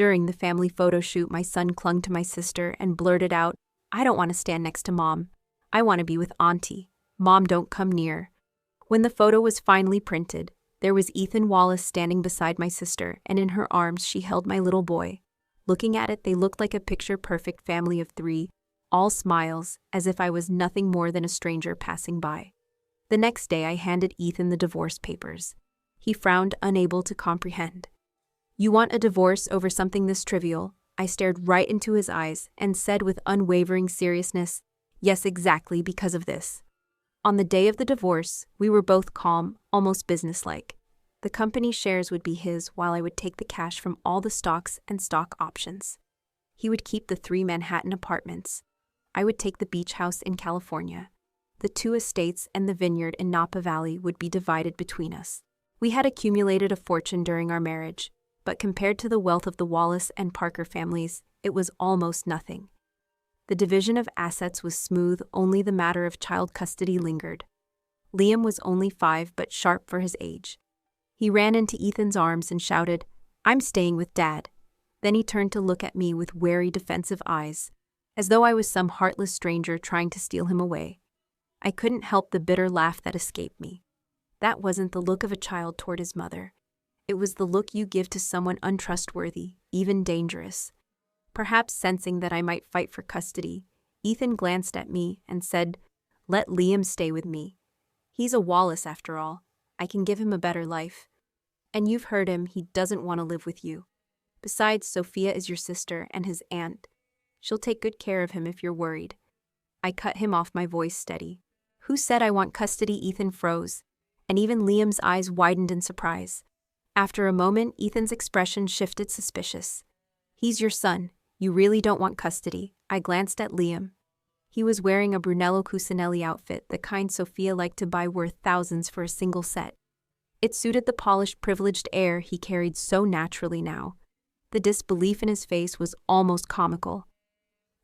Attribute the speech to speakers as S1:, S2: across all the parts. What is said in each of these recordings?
S1: During the family photo shoot, my son clung to my sister and blurted out, "I don't want to stand next to Mom. I want to be with Auntie. Mom, don't come near." When the photo was finally printed, there was Ethan Wallace standing beside my sister, and in her arms she held my little boy. Looking at it, they looked like a picture-perfect family of three, all smiles, as if I was nothing more than a stranger passing by. The next day, I handed Ethan the divorce papers. He frowned, unable to comprehend. "You want a divorce over something this trivial?" I stared right into his eyes and said with unwavering seriousness, "Yes, exactly because of this." On the day of the divorce, we were both calm, almost businesslike. The company shares would be his, while I would take the cash from all the stocks and stock options. He would keep the 3 Manhattan apartments. I would take the beach house in California. The 2 estates and the vineyard in Napa Valley would be divided between us. We had accumulated a fortune during our marriage, but compared to the wealth of the Wallace and Parker families, it was almost nothing. The division of assets was smooth, only the matter of child custody lingered. Liam was only 5 but sharp for his age. He ran into Ethan's arms and shouted, "I'm staying with Dad." Then he turned to look at me with wary, defensive eyes, as though I was some heartless stranger trying to steal him away. I couldn't help the bitter laugh that escaped me. That wasn't the look of a child toward his mother. It was the look you give to someone untrustworthy, even dangerous. Perhaps sensing that I might fight for custody, Ethan glanced at me and said, "Let Liam stay with me. He's a Wallace after all. I can give him a better life. And you've heard him, he doesn't want to live with you. Besides, Sophia is your sister and his aunt. She'll take good care of him if you're worried." I cut him off, my voice steady. "Who said I want custody?" Ethan froze, and even Liam's eyes widened in surprise. After a moment, Ethan's expression shifted, suspicious. "He's your son. You really don't want custody." I glanced at Liam. He was wearing a Brunello Cucinelli outfit, the kind Sophia liked to buy, worth thousands for a single set. It suited the polished, privileged air he carried so naturally now. The disbelief in his face was almost comical.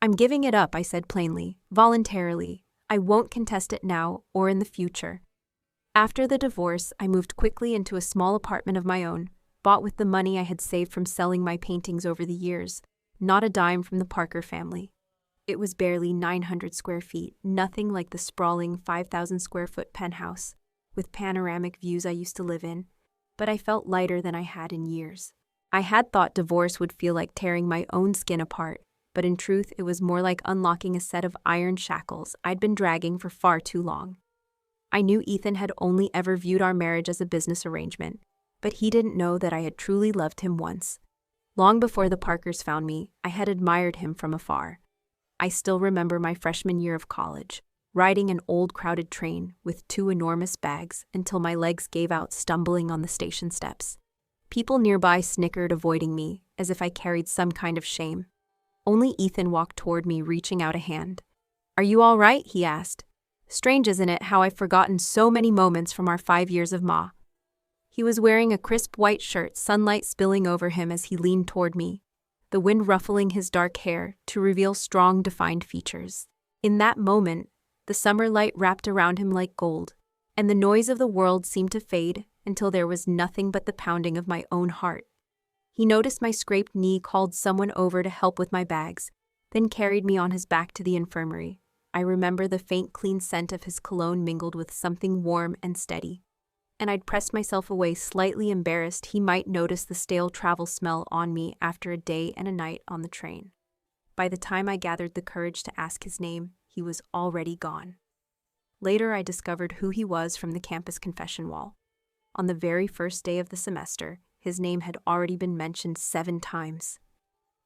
S1: "I'm giving it up," I said plainly, voluntarily. "I won't contest it now or in the future." After the divorce, I moved quickly into a small apartment of my own, bought with the money I had saved from selling my paintings over the years, not a dime from the Parker family. It was barely 900 square feet, nothing like the sprawling 5,000 square foot penthouse with panoramic views I used to live in, but I felt lighter than I had in years. I had thought divorce would feel like tearing my own skin apart, but in truth it was more like unlocking a set of iron shackles I'd been dragging for far too long. I knew Ethan had only ever viewed our marriage as a business arrangement, but he didn't know that I had truly loved him once. Long before the Parkers found me, I had admired him from afar. I still remember my freshman year of college, riding an old crowded train with 2 enormous bags until my legs gave out stumbling on the station steps. People nearby snickered, avoiding me, as if I carried some kind of shame. Only Ethan walked toward me, reaching out a hand. "Are you all right?" he asked. Strange, isn't it, how I've forgotten so many moments from our 5 years of Ma. He was wearing a crisp white shirt, sunlight spilling over him as he leaned toward me, the wind ruffling his dark hair to reveal strong, defined features. In that moment, the summer light wrapped around him like gold, and the noise of the world seemed to fade until there was nothing but the pounding of my own heart. He noticed my scraped knee, called someone over to help with my bags, then carried me on his back to the infirmary. I remember the faint, clean scent of his cologne mingled with something warm and steady, and I'd pressed myself away, slightly embarrassed he might notice the stale travel smell on me after a day and a night on the train. By the time I gathered the courage to ask his name, he was already gone. Later, I discovered who he was from the campus confession wall. On the very first day of the semester, his name had already been mentioned 7 times.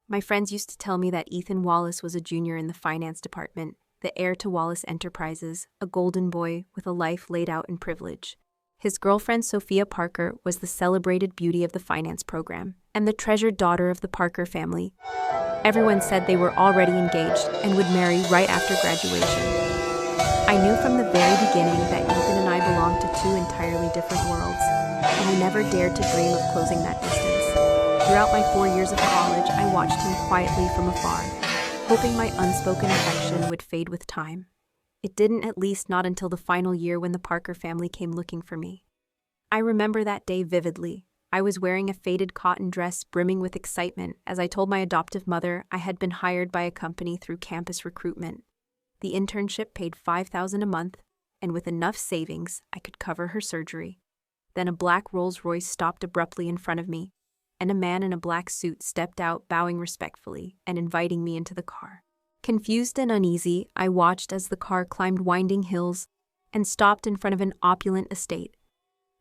S1: My friends used to tell me that Ethan Wallace was a junior in the finance department, the heir to Wallace Enterprises, a golden boy with a life laid out in privilege. His girlfriend, Sophia Parker, was the celebrated beauty of the finance program and the treasured daughter of the Parker family. Everyone said they were already engaged and would marry right after graduation. I knew from the very beginning that Ethan and I belonged to 2 entirely different worlds, and I never dared to dream of closing that distance. Throughout my 4 years of college, I watched him quietly from afar, hoping my unspoken affection would fade with time. It didn't, at least not until the final year when the Parker family came looking for me. I remember that day vividly. I was wearing a faded cotton dress brimming with excitement as I told my adoptive mother I had been hired by a company through campus recruitment. The internship paid $5,000 a month, and with enough savings, I could cover her surgery. Then a black Rolls-Royce stopped abruptly in front of me, and a man in a black suit stepped out, bowing respectfully and inviting me into the car. Confused and uneasy, I watched as the car climbed winding hills and stopped in front of an opulent estate.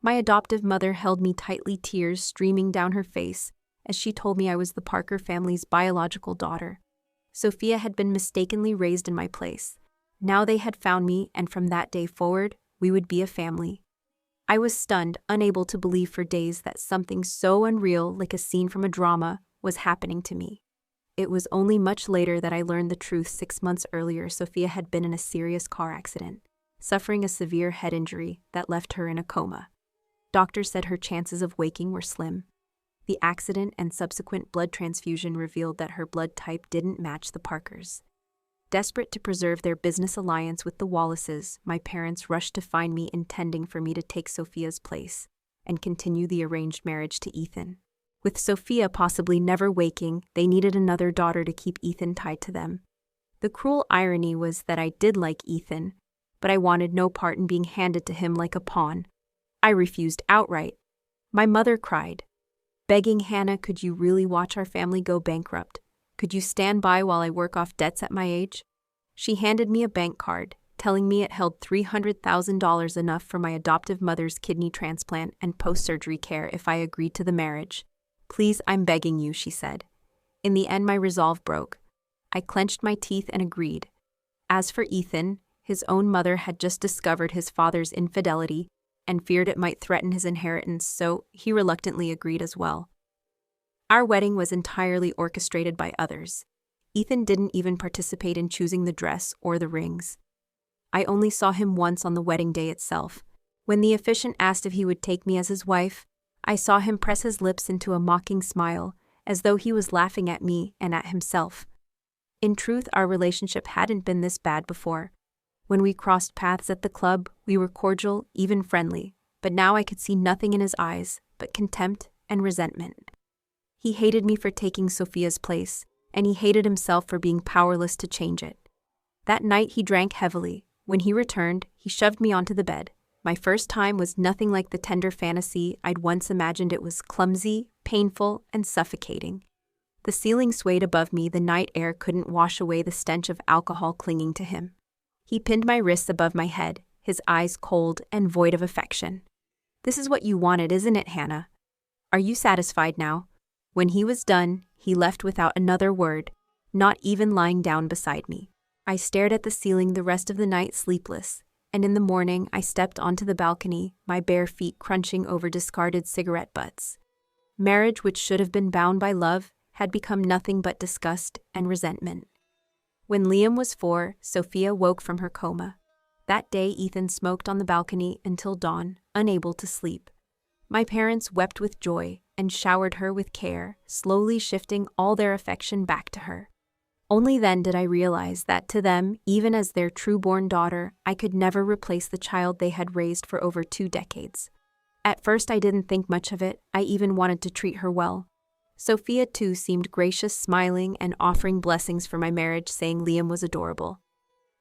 S1: My adoptive mother held me tightly, tears streaming down her face as she told me I was the Parker family's biological daughter. Sophia had been mistakenly raised in my place. Now they had found me, and from that day forward, we would be a family. I was stunned, unable to believe for days that something so unreal, like a scene from a drama, was happening to me. It was only much later that I learned the truth. 6 months earlier, Sophia had been in a serious car accident, suffering a severe head injury that left her in a coma. Doctors said her chances of waking were slim. The accident and subsequent blood transfusion revealed that her blood type didn't match the Parkers. Desperate to preserve their business alliance with the Wallaces, my parents rushed to find me, intending for me to take Sophia's place and continue the arranged marriage to Ethan. With Sophia possibly never waking, they needed another daughter to keep Ethan tied to them. The cruel irony was that I did like Ethan, but I wanted no part in being handed to him like a pawn. I refused outright. My mother cried, begging, "Hannah, could you really watch our family go bankrupt? Could you stand by while I work off debts at my age?" She handed me a bank card, telling me it held $300,000, enough for my adoptive mother's kidney transplant and post-surgery care if I agreed to the marriage. "Please, I'm begging you," she said. In the end, my resolve broke. I clenched my teeth and agreed. As for Ethan, his own mother had just discovered his father's infidelity and feared it might threaten his inheritance, so he reluctantly agreed as well. Our wedding was entirely orchestrated by others. Ethan didn't even participate in choosing the dress or the rings. I only saw him once on the wedding day itself. When the officiant asked if he would take me as his wife, I saw him press his lips into a mocking smile, as though he was laughing at me and at himself. In truth, our relationship hadn't been this bad before. When we crossed paths at the club, we were cordial, even friendly, but now I could see nothing in his eyes but contempt and resentment. He hated me for taking Sophia's place, and he hated himself for being powerless to change it. That night he drank heavily. When he returned, he shoved me onto the bed. My first time was nothing like the tender fantasy I'd once imagined. It was clumsy, painful, and suffocating. The ceiling swayed above me. The night air couldn't wash away the stench of alcohol clinging to him. He pinned my wrists above my head, his eyes cold and void of affection. "This is what you wanted, isn't it, Hannah? Are you satisfied now?" When he was done, he left without another word, not even lying down beside me. I stared at the ceiling the rest of the night, sleepless, and in the morning I stepped onto the balcony, my bare feet crunching over discarded cigarette butts. Marriage, which should have been bound by love, had become nothing but disgust and resentment. When Liam was 4, Sophia woke from her coma. That day, Ethan smoked on the balcony until dawn, unable to sleep. My parents wept with joy and showered her with care, slowly shifting all their affection back to her. Only then did I realize that to them, even as their true-born daughter, I could never replace the child they had raised for over 2 decades. At first I didn't think much of it. I even wanted to treat her well. Sophia too seemed gracious, smiling and offering blessings for my marriage, saying Liam was adorable.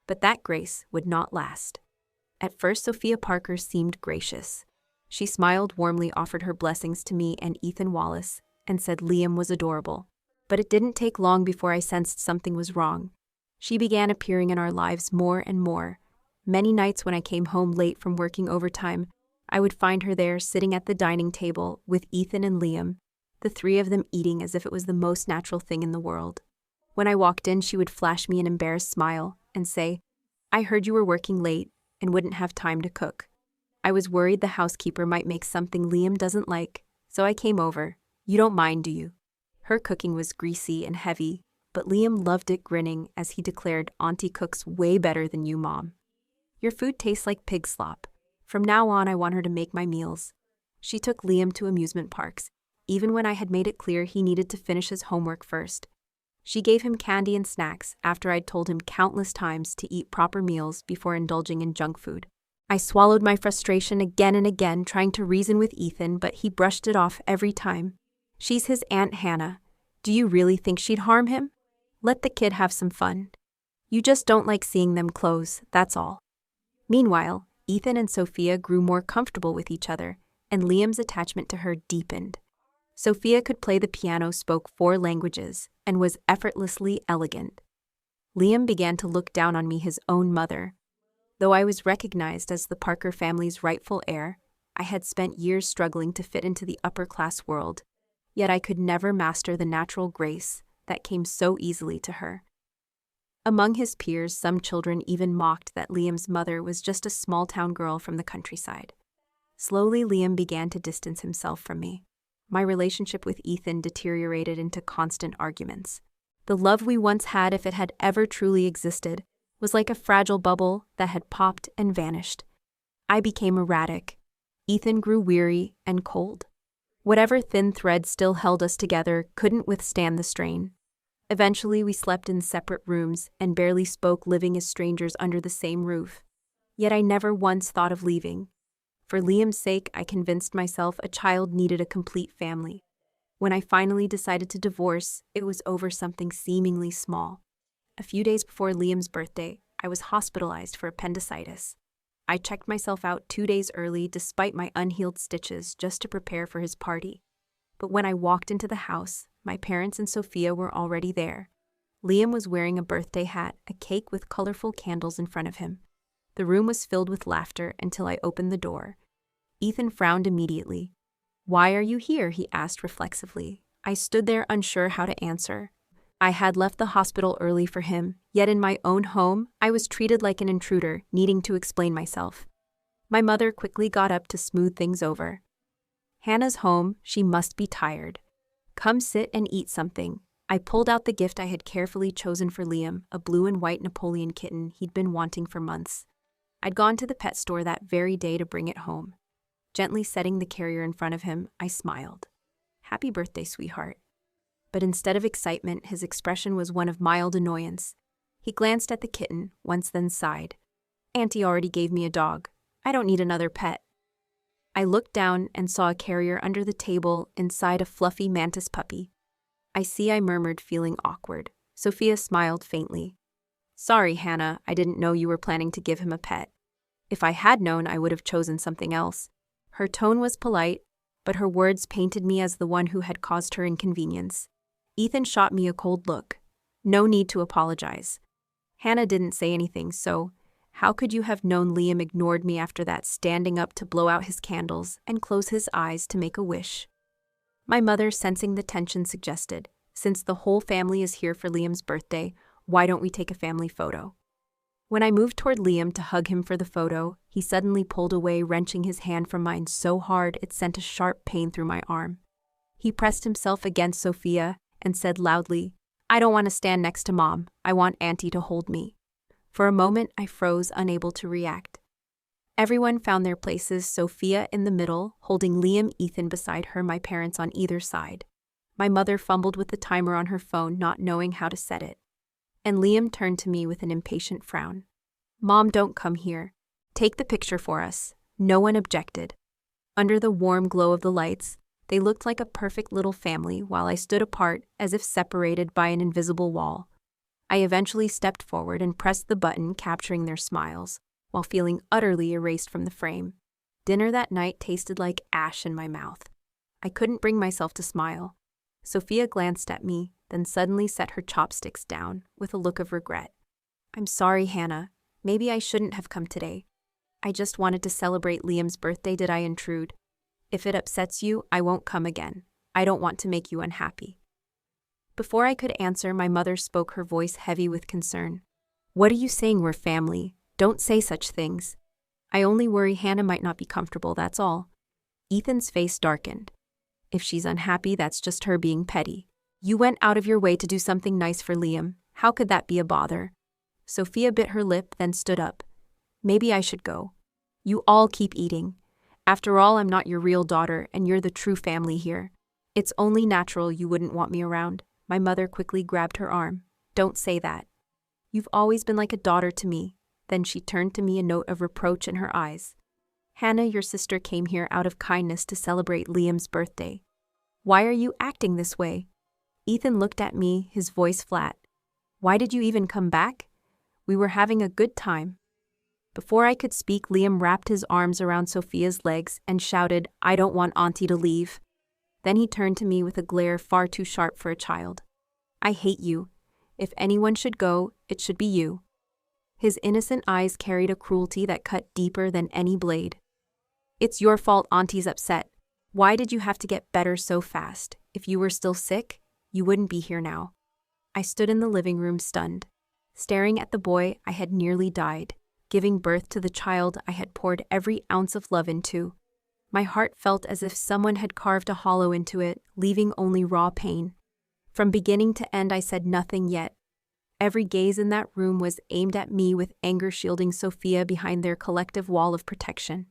S1: But that grace would not last. At first Sophia Parker seemed gracious. She smiled warmly, offered her blessings to me and Ethan Wallace, and said Liam was adorable. But it didn't take long before I sensed something was wrong. She began appearing in our lives more and more. Many nights when I came home late from working overtime, I would find her there sitting at the dining table with Ethan and Liam, the 3 of them eating as if it was the most natural thing in the world. When I walked in, she would flash me an embarrassed smile and say, "I heard you were working late and wouldn't have time to cook. I was worried the housekeeper might make something Liam doesn't like, so I came over. You don't mind, do you?" Her cooking was greasy and heavy, but Liam loved it, grinning as he declared, "Auntie cooks way better than you, Mom. Your food tastes like pig slop. From now on, I want her to make my meals." She took Liam to amusement parks, even when I had made it clear he needed to finish his homework first. She gave him candy and snacks after I'd told him countless times to eat proper meals before indulging in junk food. I swallowed my frustration again and again, trying to reason with Ethan, but he brushed it off every time. She's his Aunt Hannah. Do you really think she'd harm him? Let the kid have some fun. You just don't like seeing them close, that's all. Meanwhile, Ethan and Sophia grew more comfortable with each other, and Liam's attachment to her deepened. Sophia could play the piano, spoke 4 languages, and was effortlessly elegant. Liam began to look down on me, his own mother. Though I was recognized as the Parker family's rightful heir, I had spent years struggling to fit into the upper-class world, yet I could never master the natural grace that came so easily to her. Among his peers, some children even mocked that Liam's mother was just a small-town girl from the countryside. Slowly, Liam began to distance himself from me. My relationship with Ethan deteriorated into constant arguments. The love we once had, if it had ever truly existed, was like a fragile bubble that had popped and vanished. I became erratic. Ethan grew weary and cold. Whatever thin thread still held us together couldn't withstand the strain. Eventually, we slept in separate rooms and barely spoke, living as strangers under the same roof. Yet I never once thought of leaving. For Liam's sake, I convinced myself a child needed a complete family. When I finally decided to divorce, it was over something seemingly small. A few days before Liam's birthday, I was hospitalized for appendicitis. I checked myself out 2 days early despite my unhealed stitches, just to prepare for his party. But when I walked into the house, my parents and Sophia were already there. Liam was wearing a birthday hat, a cake with colorful candles in front of him. The room was filled with laughter until I opened the door. Ethan frowned immediately. "Why are you here?" he asked reflexively. I stood there, unsure how to answer. I had left the hospital early for him, yet in my own home, I was treated like an intruder, needing to explain myself. My mother quickly got up to smooth things over. "Hannah's home, she must be tired. Come sit and eat something." I pulled out the gift I had carefully chosen for Liam, a blue and white Napoleon kitten he'd been wanting for months. I'd gone to the pet store that very day to bring it home. Gently setting the carrier in front of him, I smiled. "Happy birthday, sweetheart." But instead of excitement, his expression was one of mild annoyance. He glanced at the kitten, once then sighed. "Auntie already gave me a dog. I don't need another pet." I looked down and saw a carrier under the table inside a fluffy mantis puppy. "I see," I murmured, feeling awkward. Sophia smiled faintly. "Sorry, Hannah, I didn't know you were planning to give him a pet. If I had known, I would have chosen something else." Her tone was polite, but her words painted me as the one who had caused her inconvenience. Ethan shot me a cold look. No need to apologize. Hannah didn't say anything, so how could you have known Liam ignored me after that, standing up to blow out his candles and close his eyes to make a wish? My mother, sensing the tension, suggested, "Since the whole family is here for Liam's birthday, why don't we take a family photo?" When I moved toward Liam to hug him for the photo, he suddenly pulled away, wrenching his hand from mine so hard it sent a sharp pain through my arm. He pressed himself against Sophia and said loudly, "I don't want to stand next to Mom. I want Auntie to hold me." For a moment, I froze, unable to react. Everyone found their places, Sophia in the middle, holding Liam, Ethan beside her, my parents on either side. My mother fumbled with the timer on her phone, not knowing how to set it. And Liam turned to me with an impatient frown. "Mom, don't come here. Take the picture for us." No one objected. Under the warm glow of the lights, they looked like a perfect little family while I stood apart, as if separated by an invisible wall. I eventually stepped forward and pressed the button, capturing their smiles, while feeling utterly erased from the frame. Dinner that night tasted like ash in my mouth. I couldn't bring myself to smile. Sophia glanced at me, then suddenly set her chopsticks down with a look of regret. "I'm sorry, Hannah. Maybe I shouldn't have come today. I just wanted to celebrate Liam's birthday. Did I intrude? If it upsets you, I won't come again. I don't want to make you unhappy." Before I could answer, my mother spoke, her voice heavy with concern. "What are you saying? We're family. Don't say such things. I only worry Hannah might not be comfortable, that's all." Ethan's face darkened. "If she's unhappy, that's just her being petty. You went out of your way to do something nice for Liam. How could that be a bother?" Sophia bit her lip, then stood up. "Maybe I should go. You all keep eating. After all, I'm not your real daughter, and you're the true family here. It's only natural you wouldn't want me around." My mother quickly grabbed her arm. "Don't say that. You've always been like a daughter to me. Then she turned to me, a note of reproach in her eyes. Hannah, your sister came here out of kindness to celebrate Liam's birthday. Why are you acting this way? Ethan looked at me, his voice flat. Why did you even come back? We were having a good time. Before I could speak, Liam wrapped his arms around Sophia's legs and shouted, I don't want Auntie to leave. Then he turned to me with a glare far too sharp for a child. I hate you. If anyone should go, it should be you. His innocent eyes carried a cruelty that cut deeper than any blade. It's your fault Auntie's upset. Why did you have to get better so fast? If you were still sick, you wouldn't be here now. I stood in the living room stunned, staring at the boy I had nearly died, giving birth to the child I had poured every ounce of love into. My heart felt as if someone had carved a hollow into it, leaving only raw pain. From beginning to end, I said nothing yet. Every gaze in that room was aimed at me, with anger shielding Sophia behind their collective wall of protection.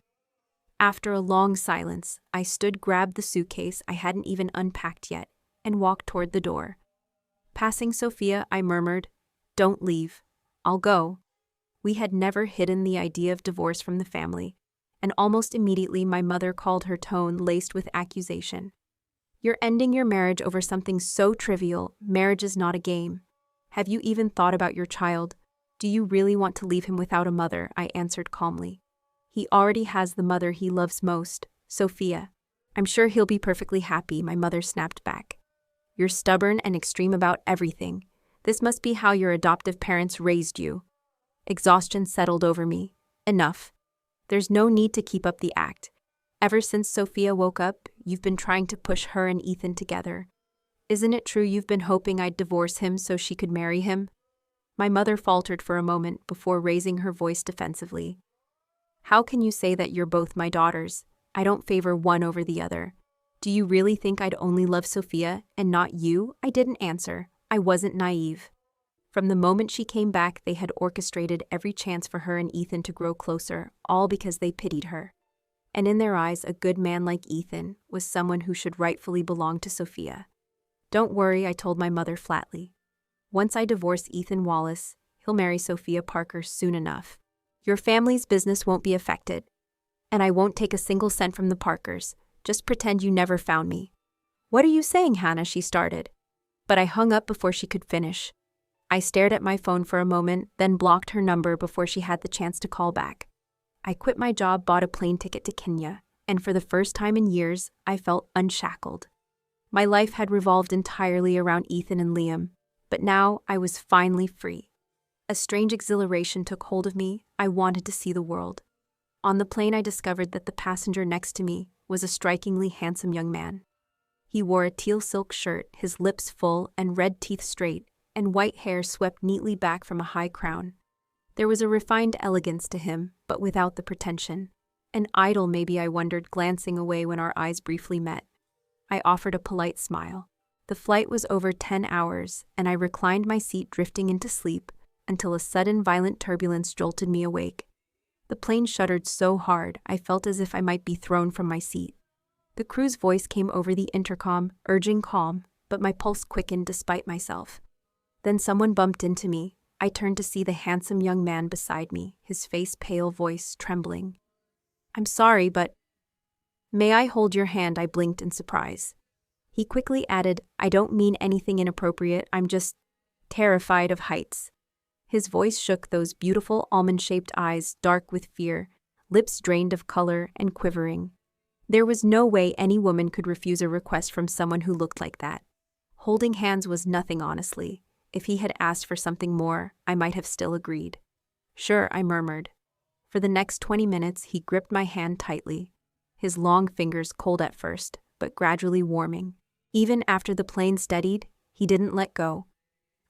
S1: After a long silence, I grabbed the suitcase I hadn't even unpacked yet, and walked toward the door. Passing Sophia, I murmured, Don't leave. I'll go. We had never hidden the idea of divorce from the family, and almost immediately my mother called, her tone laced with accusation. You're ending your marriage over something so trivial. Marriage is not a game. Have you even thought about your child? Do you really want to leave him without a mother? I answered calmly. He already has the mother he loves most, Sophia. I'm sure he'll be perfectly happy, my mother snapped back. You're stubborn and extreme about everything. This must be how your adoptive parents raised you. Exhaustion settled over me. Enough. There's no need to keep up the act. Ever since Sophia woke up, you've been trying to push her and Ethan together. Isn't it true you've been hoping I'd divorce him so she could marry him? My mother faltered for a moment before raising her voice defensively. How can you say that? You're both my daughters. I don't favor one over the other. Do you really think I'd only love Sophia and not you? I didn't answer. I wasn't naive. From the moment she came back, they had orchestrated every chance for her and Ethan to grow closer, all because they pitied her. And in their eyes, a good man like Ethan was someone who should rightfully belong to Sophia. Don't worry, I told my mother flatly. Once I divorce Ethan Wallace, he'll marry Sophia Parker soon enough. Your family's business won't be affected. And I won't take a single cent from the Parkers. Just pretend you never found me. What are you saying, Hannah? She started. But I hung up before she could finish. I stared at my phone for a moment, then blocked her number before she had the chance to call back. I quit my job, bought a plane ticket to Kenya, and for the first time in years, I felt unshackled. My life had revolved entirely around Ethan and Liam, but now I was finally free. A strange exhilaration took hold of me. I wanted to see the world. On the plane, I discovered that the passenger next to me was a strikingly handsome young man. He wore a teal silk shirt, his lips full and red teeth straight, and white hair swept neatly back from a high crown. There was a refined elegance to him, but without the pretension. An idol, maybe, I wondered, glancing away when our eyes briefly met. I offered a polite smile. The flight was over 10 hours, and I reclined my seat, drifting into sleep, until a sudden violent turbulence jolted me awake. The plane shuddered so hard, I felt as if I might be thrown from my seat. The crew's voice came over the intercom, urging calm, but my pulse quickened despite myself. Then someone bumped into me. I turned to see the handsome young man beside me, his face pale, voice trembling. I'm sorry, but... May I hold your hand? I blinked in surprise. He quickly added, I don't mean anything inappropriate, I'm just terrified of heights. His voice shook, those beautiful almond-shaped eyes dark with fear, lips drained of color and quivering. There was no way any woman could refuse a request from someone who looked like that. Holding hands was nothing, honestly. If he had asked for something more, I might have still agreed. Sure, I murmured. For the next 20 minutes, he gripped my hand tightly, his long fingers cold at first, but gradually warming. Even after the plane steadied, he didn't let go.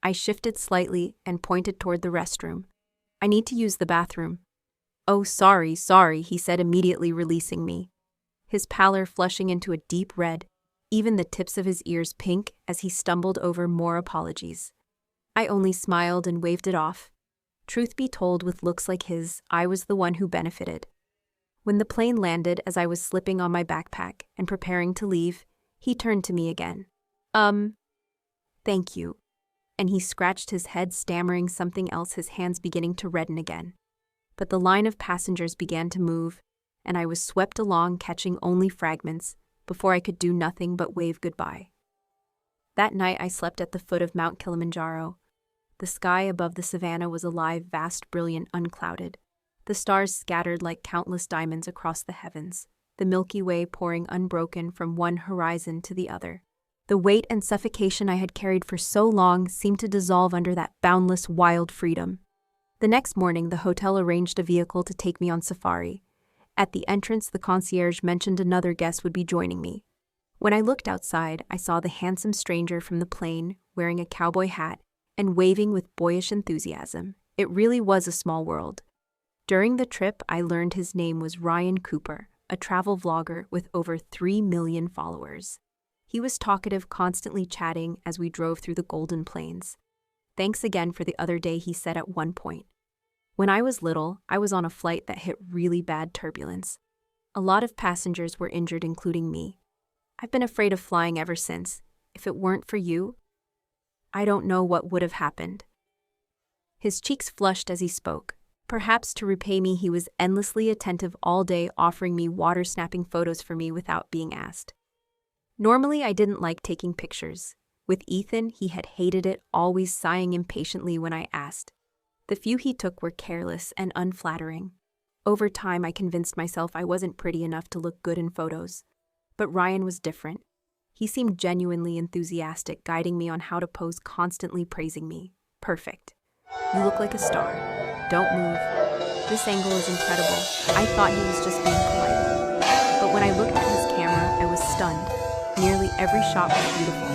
S1: I shifted slightly and pointed toward the restroom. I need to use the bathroom. Oh, sorry, he said, immediately releasing me. His pallor flushing into a deep red, even the tips of his ears pink as he stumbled over more apologies. I only smiled and waved it off. Truth be told, with looks like his, I was the one who benefited. When the plane landed, as I was slipping on my backpack and preparing to leave, he turned to me again. Thank you. And he scratched his head, stammering something else, his hands beginning to redden again. but the line of passengers began to move, and I was swept along catching only fragments before I could do nothing but wave goodbye. That night I slept at the foot of Mount Kilimanjaro. The sky above the savannah was alive, vast, brilliant, unclouded. The stars scattered like countless diamonds across the heavens, the Milky Way pouring unbroken from one horizon to the other. The weight and suffocation I had carried for so long seemed to dissolve under that boundless, wild freedom. The next morning, the hotel arranged a vehicle to take me on safari. At the entrance, the concierge mentioned another guest would be joining me. When I looked outside, I saw the handsome stranger from the plane, wearing a cowboy hat and waving with boyish enthusiasm. It really was a small world. During the trip, I learned his name was Ryan Cooper, a travel vlogger with over 3 million followers. He was talkative, constantly chatting as we drove through the Golden Plains. "Thanks again for the other day," he said at one point. When I was little, I was on a flight that hit really bad turbulence. A lot of passengers were injured, including me. I've been afraid of flying ever since. If it weren't for you, I don't know what would have happened. His cheeks flushed as he spoke. Perhaps to repay me, he was endlessly attentive all day, offering me water-snapping photos for me without being asked. Normally, I didn't like taking pictures. With Ethan, he had hated it, always sighing impatiently when I asked. The few he took were careless and unflattering. Over time, I convinced myself I wasn't pretty enough to look good in photos. But Ryan was different. He seemed genuinely enthusiastic, guiding me on how to pose, constantly praising me. "Perfect. You look like a star. Don't move. This angle is incredible." I thought he was just being polite. But when I looked at his camera, I was stunned. Nearly every shot was beautiful.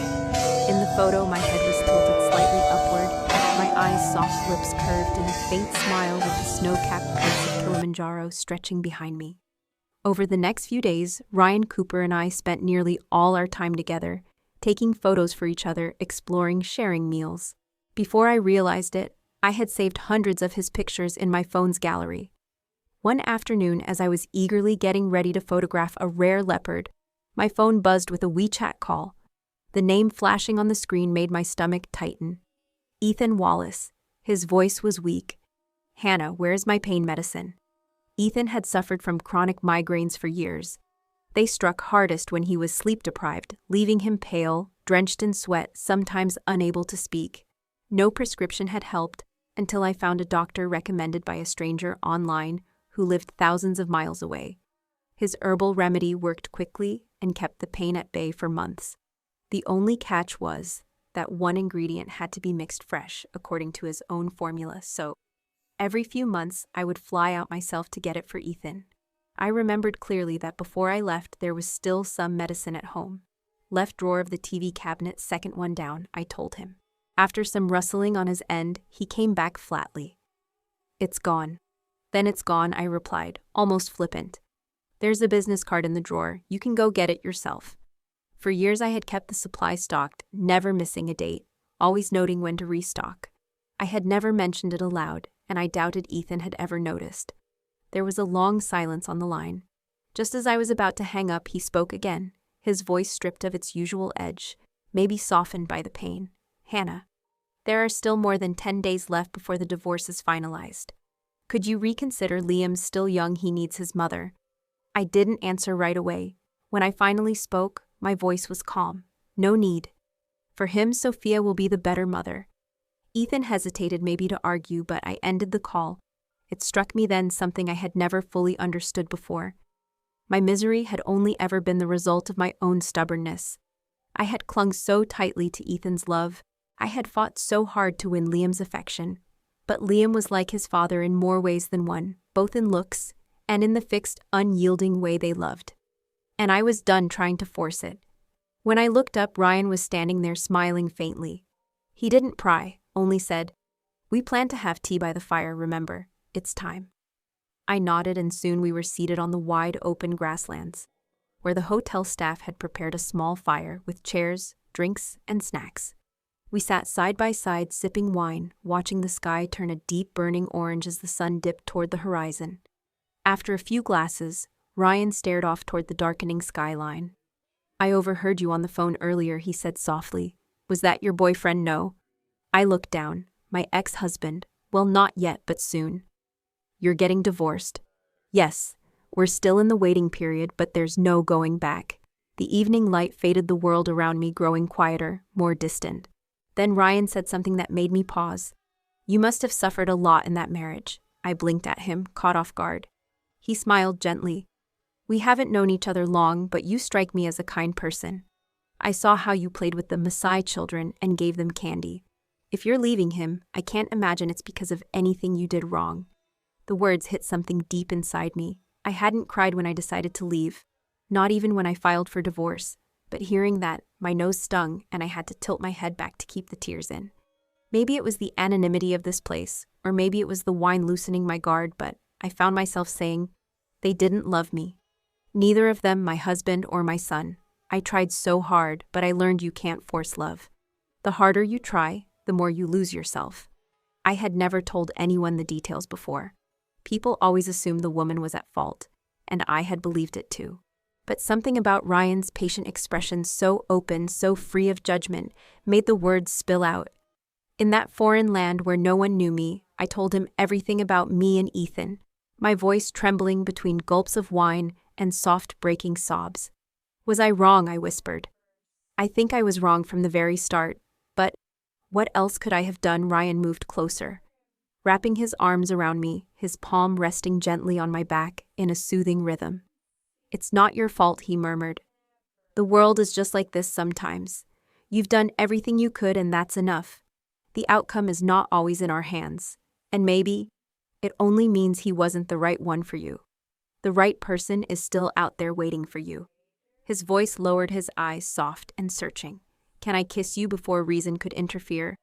S1: In the photo, my head was tilted slightly upward, my eyes' soft lips curved in a faint smile with the snow-capped peaks of Kilimanjaro stretching behind me. Over the next few days, Ryan Cooper and I spent nearly all our time together, taking photos for each other, exploring, sharing meals. Before I realized it, I had saved hundreds of his pictures in my phone's gallery. One afternoon, as I was eagerly getting ready to photograph a rare leopard, my phone buzzed with a WeChat call. The name flashing on the screen made my stomach tighten. Ethan Wallace. His voice was weak. "Hannah, where's my pain medicine?" Ethan had suffered from chronic migraines for years. They struck hardest when he was sleep-deprived, leaving him pale, drenched in sweat, sometimes unable to speak. No prescription had helped until I found a doctor recommended by a stranger online who lived thousands of miles away. His herbal remedy worked quickly and kept the pain at bay for months. The only catch was that one ingredient had to be mixed fresh, according to his own formula, so every few months, I would fly out myself to get it for Ethan. I remembered clearly that before I left, there was still some medicine at home. "Left drawer of the TV cabinet, second one down," I told him. After some rustling on his end, he came back flatly. "It's gone." "Then it's gone," I replied, almost flippant. "There's a business card in the drawer. You can go get it yourself." For years I had kept the supply stocked, never missing a date, always noting when to restock. I had never mentioned it aloud, and I doubted Ethan had ever noticed. There was a long silence on the line. Just as I was about to hang up, he spoke again, his voice stripped of its usual edge, maybe softened by the pain. "Hannah, there are still more than 10 days left before the divorce is finalized. Could you reconsider? Liam's still young, he needs his mother." I didn't answer right away. When I finally spoke, my voice was calm. "No need. For him, Sophia will be the better mother." Ethan hesitated, maybe to argue, but I ended the call. It struck me then, something I had never fully understood before. My misery had only ever been the result of my own stubbornness. I had clung so tightly to Ethan's love. I had fought so hard to win Liam's affection. But Liam was like his father in more ways than one, both in looks and in the fixed, unyielding way they loved. And I was done trying to force it. When I looked up, Ryan was standing there smiling faintly. He didn't pry, only said, "We plan to have tea by the fire, remember. It's time." I nodded, and soon we were seated on the wide open grasslands, where the hotel staff had prepared a small fire with chairs, drinks, and snacks. We sat side by side, sipping wine, watching the sky turn a deep burning orange as the sun dipped toward the horizon. After a few glasses, Ryan stared off toward the darkening skyline. "I overheard you on the phone earlier," he said softly. "Was that your boyfriend?" "No." I looked down. "My ex-husband. Well, not yet, but soon." You're getting divorced. Yes, we're still in the waiting period, but there's no going back. The evening light faded, the world around me growing quieter, more distant. Then Ryan said something that made me pause. You must have suffered a lot in that marriage. I blinked at him, caught off guard. He smiled gently. We haven't known each other long, but you strike me as a kind person. I saw how you played with the Maasai children and gave them candy. If you're leaving him, I can't imagine it's because of anything you did wrong. The words hit something deep inside me. I hadn't cried when I decided to leave, not even when I filed for divorce, but hearing that, my nose stung and I had to tilt my head back to keep the tears in. Maybe it was the anonymity of this place, or maybe it was the wine loosening my guard, but I found myself saying, they didn't love me. Neither of them my husband or my son. I tried so hard, but I learned you can't force love. The harder you try, the more you lose yourself. I had never told anyone the details before. People always assumed the woman was at fault, and I had believed it too. But something about Ryan's patient expression, so open, so free of judgment, made the words spill out. In that foreign land where no one knew me, I told him everything about me and Ethan, my voice trembling between gulps of wine and soft breaking sobs. Was I wrong? I whispered. I think I was wrong from the very start, but what else could I have done? Ryan moved closer, wrapping his arms around me, his palm resting gently on my back in a soothing rhythm. It's not your fault, he murmured. The world is just like this sometimes. You've done everything you could and that's enough. The outcome is not always in our hands, and maybe it only means he wasn't the right one for you. The right person is still out there waiting for you. His voice lowered, his eyes soft and searching. Can I kiss you before reason could interfere?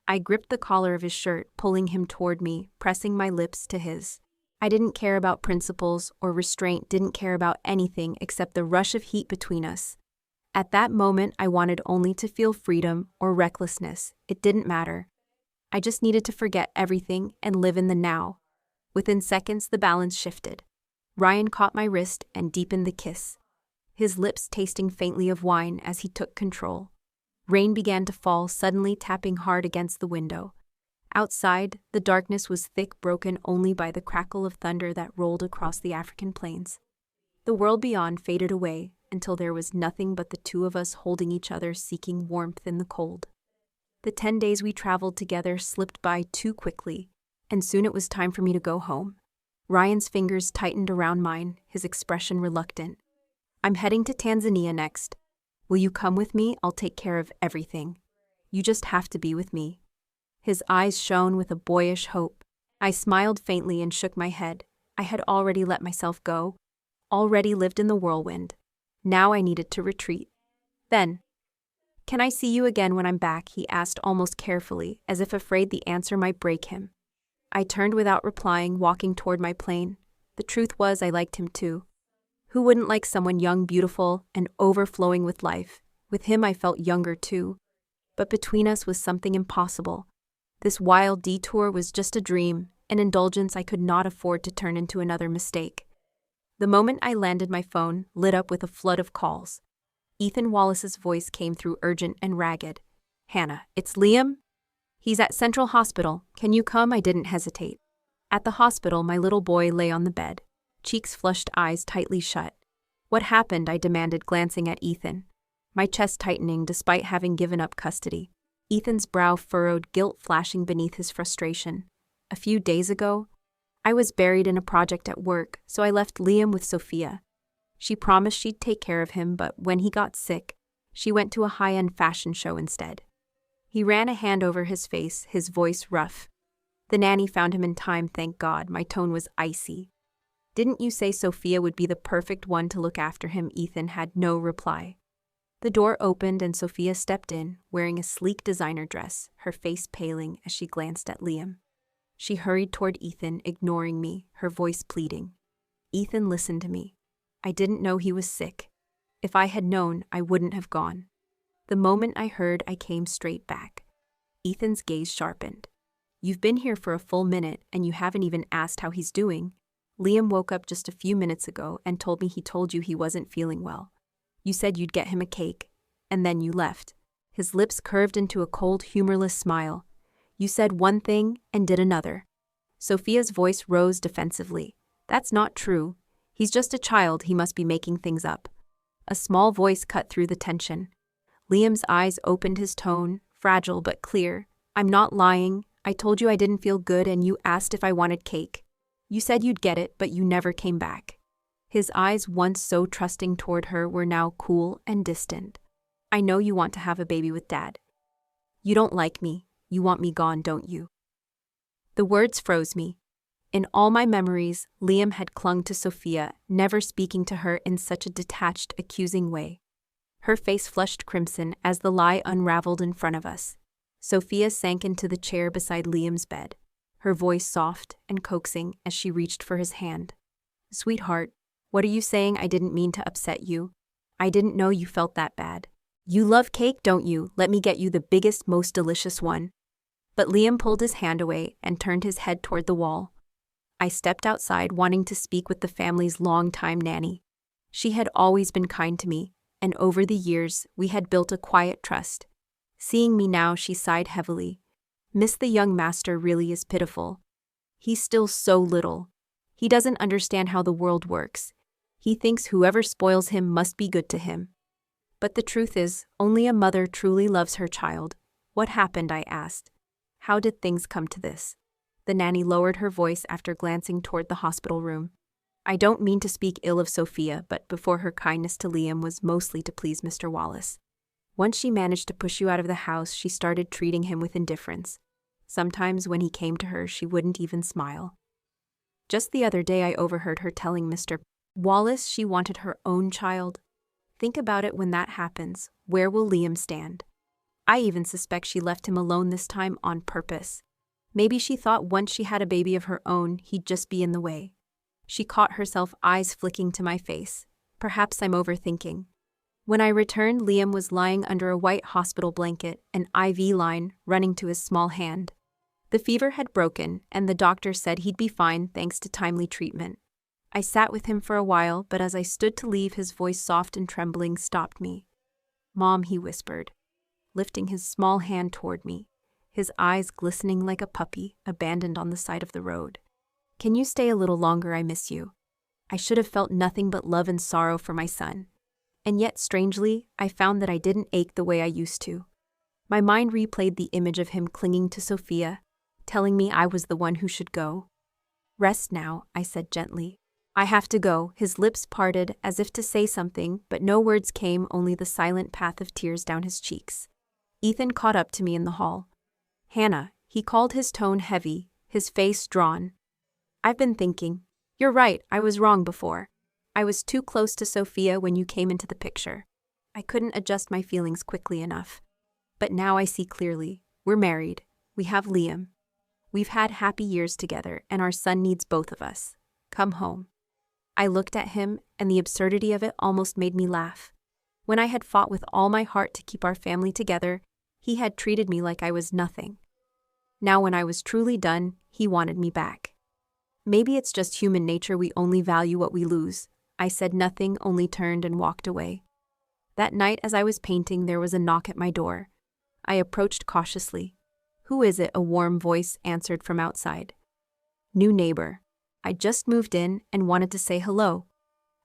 S1: I gripped the collar of his shirt, pulling him toward me, pressing my lips to his. I didn't care about principles or restraint, didn't care about anything except the rush of heat between us. At that moment, I wanted only to feel freedom or recklessness. It didn't matter. I just needed to forget everything and live in the now. Within seconds, the balance shifted. Ryan caught my wrist and deepened the kiss, his lips tasting faintly of wine as he took control. Rain began to fall, suddenly tapping hard against the window. Outside, the darkness was thick, broken only by the crackle of thunder that rolled across the African plains. The world beyond faded away until there was nothing but the two of us holding each other, seeking warmth in the cold. The 10 days we traveled together slipped by too quickly, and soon it was time for me to go home. Ryan's fingers tightened around mine, his expression reluctant. I'm heading to Tanzania next. Will you come with me? I'll take care of everything. You just have to be with me. His eyes shone with a boyish hope. I smiled faintly and shook my head. I had already let myself go, already lived in the whirlwind. Now I needed to retreat. Then, can I see you again when I'm back? He asked almost carefully, as if afraid the answer might break him. I turned without replying, walking toward my plane. The truth was, I liked him too. Who wouldn't like someone young, beautiful, and overflowing with life? With him I felt younger too. But between us was something impossible. This wild detour was just a dream, an indulgence I could not afford to turn into another mistake. The moment I landed, my phone lit up with a flood of calls. Ethan Wallace's voice came through, urgent and ragged. Hannah, it's Liam? He's at Central Hospital. Can you come? I didn't hesitate. At the hospital, my little boy lay on the bed, cheeks flushed, eyes tightly shut. What happened? I demanded, glancing at Ethan, my chest tightening despite having given up custody. Ethan's brow furrowed, guilt flashing beneath his frustration. A few days ago, I was buried in a project at work, so I left Liam with Sophia. She promised she'd take care of him, but when he got sick, she went to a high-end fashion show instead. He ran a hand over his face, his voice rough. The nanny found him in time, thank God. My tone was icy. Didn't you say Sophia would be the perfect one to look after him? Ethan had no reply. The door opened and Sophia stepped in, wearing a sleek designer dress, her face paling as she glanced at Liam. She hurried toward Ethan, ignoring me, her voice pleading. Ethan listened to me. I didn't know he was sick. If I had known, I wouldn't have gone. The moment I heard, I came straight back. Ethan's gaze sharpened. You've been here for a full minute, and you haven't even asked how he's doing. Liam woke up just a few minutes ago and told me he told you he wasn't feeling well. You said you'd get him a cake, and then you left. His lips curved into a cold, humorless smile. You said one thing and did another. Sophia's voice rose defensively. That's not true. He's just a child, he must be making things up. A small voice cut through the tension. Liam's eyes opened, his tone, fragile but clear. I'm not lying. I told you I didn't feel good and you asked if I wanted cake. You said you'd get it, but you never came back. His eyes, once so trusting toward her, were now cool and distant. I know you want to have a baby with Dad. You don't like me. You want me gone, don't you? The words froze me. In all my memories, Liam had clung to Sophia, never speaking to her in such a detached, accusing way. Her face flushed crimson as the lie unraveled in front of us. Sophia sank into the chair beside Liam's bed, her voice soft and coaxing as she reached for his hand. Sweetheart, what are you saying? I didn't mean to upset you. I didn't know you felt that bad. You love cake, don't you? Let me get you the biggest, most delicious one. But Liam pulled his hand away and turned his head toward the wall. I stepped outside, wanting to speak with the family's longtime nanny. She had always been kind to me, and over the years, we had built a quiet trust. Seeing me now, she sighed heavily. Miss the young master really is pitiful. He's still so little. He doesn't understand how the world works. He thinks whoever spoils him must be good to him. But the truth is, only a mother truly loves her child. What happened? I asked. How did things come to this? The nanny lowered her voice after glancing toward the hospital room. I don't mean to speak ill of Sophia, but before her kindness to Liam was mostly to please Mr. Wallace. Once she managed to push you out of the house, she started treating him with indifference. Sometimes when he came to her, she wouldn't even smile. Just the other day I overheard her telling Mr. Wallace she wanted her own child. Think about it, when that happens, where will Liam stand? I even suspect she left him alone this time on purpose. Maybe she thought once she had a baby of her own, he'd just be in the way. She caught herself, eyes flicking to my face. Perhaps I'm overthinking. When I returned, Liam was lying under a white hospital blanket, an IV line running to his small hand. The fever had broken, and the doctor said he'd be fine thanks to timely treatment. I sat with him for a while, but as I stood to leave, his voice, soft and trembling, stopped me. Mom, he whispered, lifting his small hand toward me, his eyes glistening like a puppy abandoned on the side of the road. Can you stay a little longer? I miss you. I should have felt nothing but love and sorrow for my son. And yet, strangely, I found that I didn't ache the way I used to. My mind replayed the image of him clinging to Sophia, telling me I was the one who should go. Rest now, I said gently. I have to go. His lips parted as if to say something, but no words came, only the silent path of tears down his cheeks. Ethan caught up to me in the hall. Hannah, he called, his tone heavy, his face drawn. I've been thinking. You're right, I was wrong before. I was too close to Sophia when you came into the picture. I couldn't adjust my feelings quickly enough. But now I see clearly. We're married. We have Liam. We've had happy years together, and our son needs both of us. Come home. I looked at him, and the absurdity of it almost made me laugh. When I had fought with all my heart to keep our family together, he had treated me like I was nothing. Now when I was truly done, he wanted me back. Maybe it's just human nature, we only value what we lose. I said nothing, only turned and walked away. That night as I was painting, there was a knock at my door. I approached cautiously. Who is it? A warm voice answered from outside. New neighbor. I just moved in and wanted to say hello.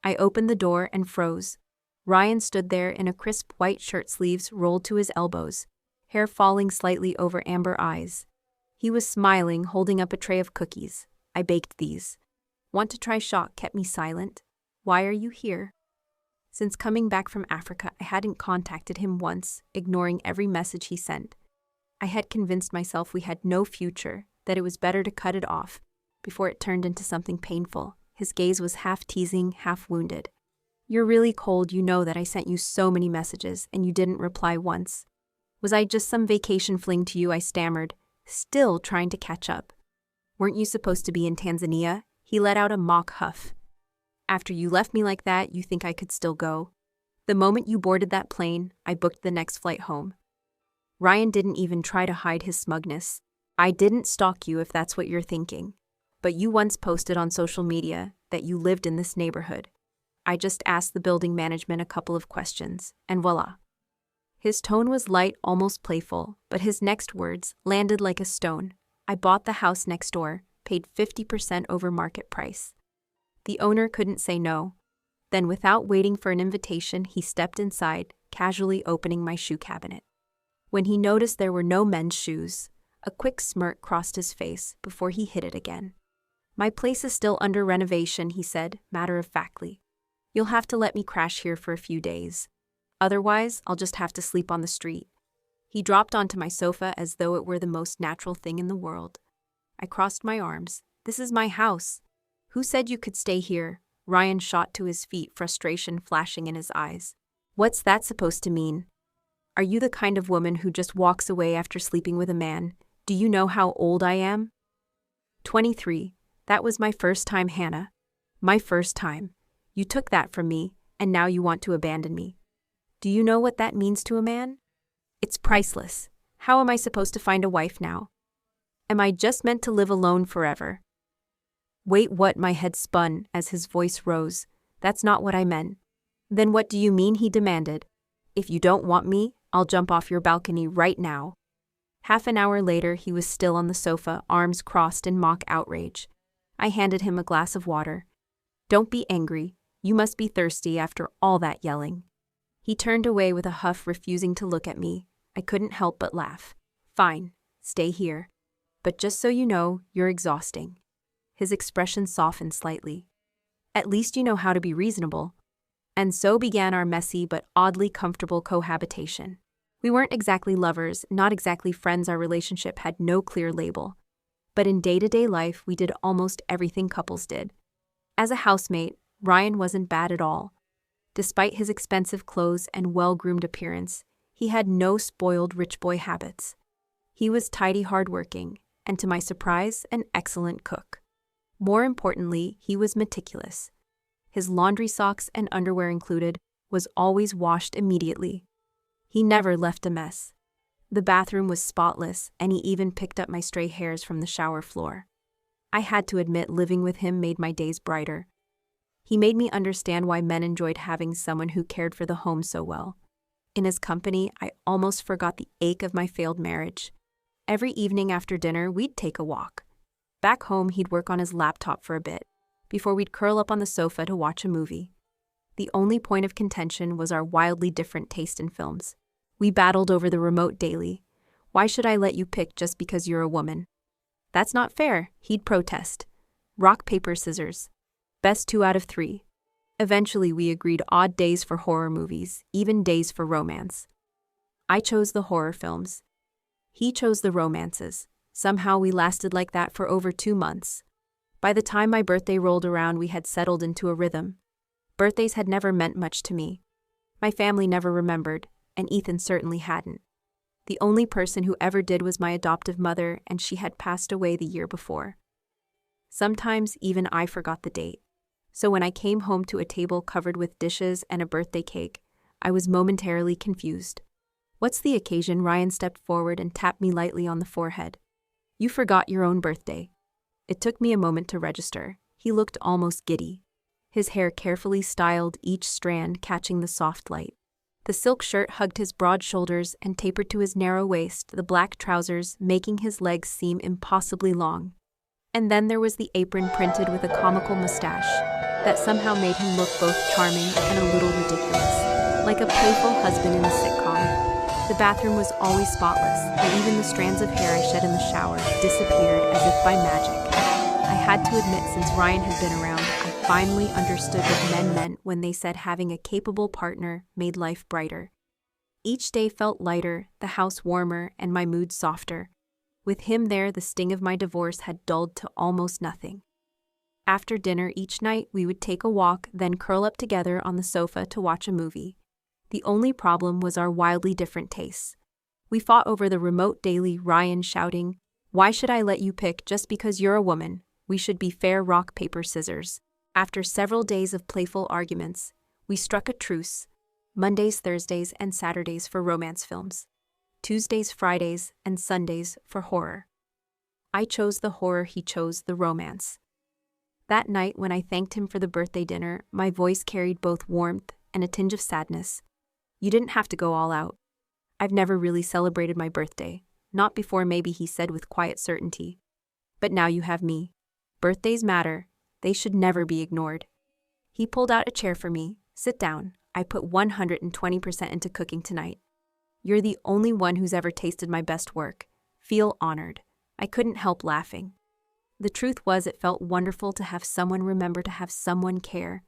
S1: I opened the door and froze. Ryan stood there in a crisp white shirt, sleeves rolled to his elbows, hair falling slightly over amber eyes. He was smiling, holding up a tray of cookies. I baked these. Want to try? Shock kept me silent. Why are you here? Since coming back from Africa, I hadn't contacted him once, ignoring every message he sent. I had convinced myself we had no future, that it was better to cut it off, before it turned into something painful. His gaze was half teasing, half wounded. You're really cold. You know that I sent you so many messages, and you didn't reply once. Was I just some vacation fling to you? I stammered, still trying to catch up. Weren't you supposed to be in Tanzania? He let out a mock huff. After you left me like that, you think I could still go? The moment you boarded that plane, I booked the next flight home. Ryan didn't even try to hide his smugness. I didn't stalk you if that's what you're thinking. But you once posted on social media that you lived in this neighborhood. I just asked the building management a couple of questions, and voila. His tone was light, almost playful, but his next words landed like a stone. I bought the house next door. paid 50% over market price. The owner couldn't say no. Then, without waiting for an invitation, he stepped inside, casually opening my shoe cabinet. When he noticed there were no men's shoes, a quick smirk crossed his face before he hid it again. "My place is still under renovation," he said, matter-of-factly. "You'll have to let me crash here for a few days. Otherwise, I'll just have to sleep on the street." He dropped onto my sofa as though it were the most natural thing in the world. I crossed my arms. "This is my house. Who said you could stay here?" Ryan shot to his feet, frustration flashing in his eyes. "What's that supposed to mean? Are you the kind of woman who just walks away after sleeping with a man? Do you know how old I am?" 23. That was my first time, Hannah. My first time. You took that from me, and now you want to abandon me. Do you know what that means to a man? It's priceless. How am I supposed to find a wife now? Am I just meant to live alone forever? Wait, what? My head spun as his voice rose. "That's not what I meant." "Then what do you mean?" he demanded. "If you don't want me, I'll jump off your balcony right now." Half an hour later, he was still on the sofa, arms crossed in mock outrage. I handed him a glass of water. "Don't be angry. You must be thirsty after all that yelling." He turned away with a huff, refusing to look at me. I couldn't help but laugh. "Fine, stay here. But just so you know, you're exhausting." His expression softened slightly. "At least you know how to be reasonable." And so began our messy but oddly comfortable cohabitation. We weren't exactly lovers, not exactly friends. Our relationship had no clear label. But in day-to-day life, we did almost everything couples did. As a housemate, Ryan wasn't bad at all. Despite his expensive clothes and well-groomed appearance, he had no spoiled rich boy habits. He was tidy, hardworking, and to my surprise, an excellent cook. More importantly, he was meticulous. His laundry, socks and underwear included, was always washed immediately. He never left a mess. The bathroom was spotless, and he even picked up my stray hairs from the shower floor. I had to admit, living with him made my days brighter. He made me understand why men enjoyed having someone who cared for the home so well. In his company, I almost forgot the ache of my failed marriage. Every evening after dinner, we'd take a walk. Back home, he'd work on his laptop for a bit, before we'd curl up on the sofa to watch a movie. The only point of contention was our wildly different taste in films. We battled over the remote daily. "Why should I let you pick just because you're a woman?" "That's not fair," he'd protest. "Rock, paper, scissors. Best 2 out of 3. Eventually, we agreed odd days for horror movies, even days for romance. I chose the horror films. He chose the romances. Somehow we lasted like that for over 2 months. By the time my birthday rolled around, we had settled into a rhythm. Birthdays had never meant much to me. My family never remembered, and Ethan certainly hadn't. The only person who ever did was my adoptive mother, and she had passed away the year before. Sometimes even I forgot the date. So when I came home to a table covered with dishes and a birthday cake, I was momentarily confused. "What's the occasion?" Ryan stepped forward and tapped me lightly on the forehead. "You forgot your own birthday." It took me a moment to register. He looked almost giddy. His hair carefully styled, each strand catching the soft light. The silk shirt hugged his broad shoulders and tapered to his narrow waist, the black trousers making his legs seem impossibly long. And then there was the apron printed with a comical mustache that somehow made him look both charming and a little ridiculous, like a playful husband in a sitcom. The bathroom was always spotless, and even the strands of hair I shed in the shower disappeared as if by magic. I had to admit, since Ryan had been around, I finally understood what men meant when they said having a capable partner made life brighter. Each day felt lighter, the house warmer, and my mood softer. With him there, the sting of my divorce had dulled to almost nothing. After dinner each night, we would take a walk, then curl up together on the sofa to watch a movie. The only problem was our wildly different tastes. We fought over the remote daily, Ryan shouting, "Why should I let you pick just because you're a woman? We should be fair, rock, paper, scissors." After several days of playful arguments, we struck a truce. Mondays, Thursdays, and Saturdays for romance films. Tuesdays, Fridays, and Sundays for horror. I chose the horror, he chose the romance. That night, when I thanked him for the birthday dinner, my voice carried both warmth and a tinge of sadness. "You didn't have to go all out. I've never really celebrated my birthday. Not before, maybe," he said with quiet certainty. "But now you have me. birthdays matter, they should never be ignored. He pulled out a chair for me. Sit down. I put 120% into cooking tonight. You're the only one who's ever tasted my best work. Feel honored. I couldn't help laughing. The truth was, it felt wonderful to have someone remember to have someone care.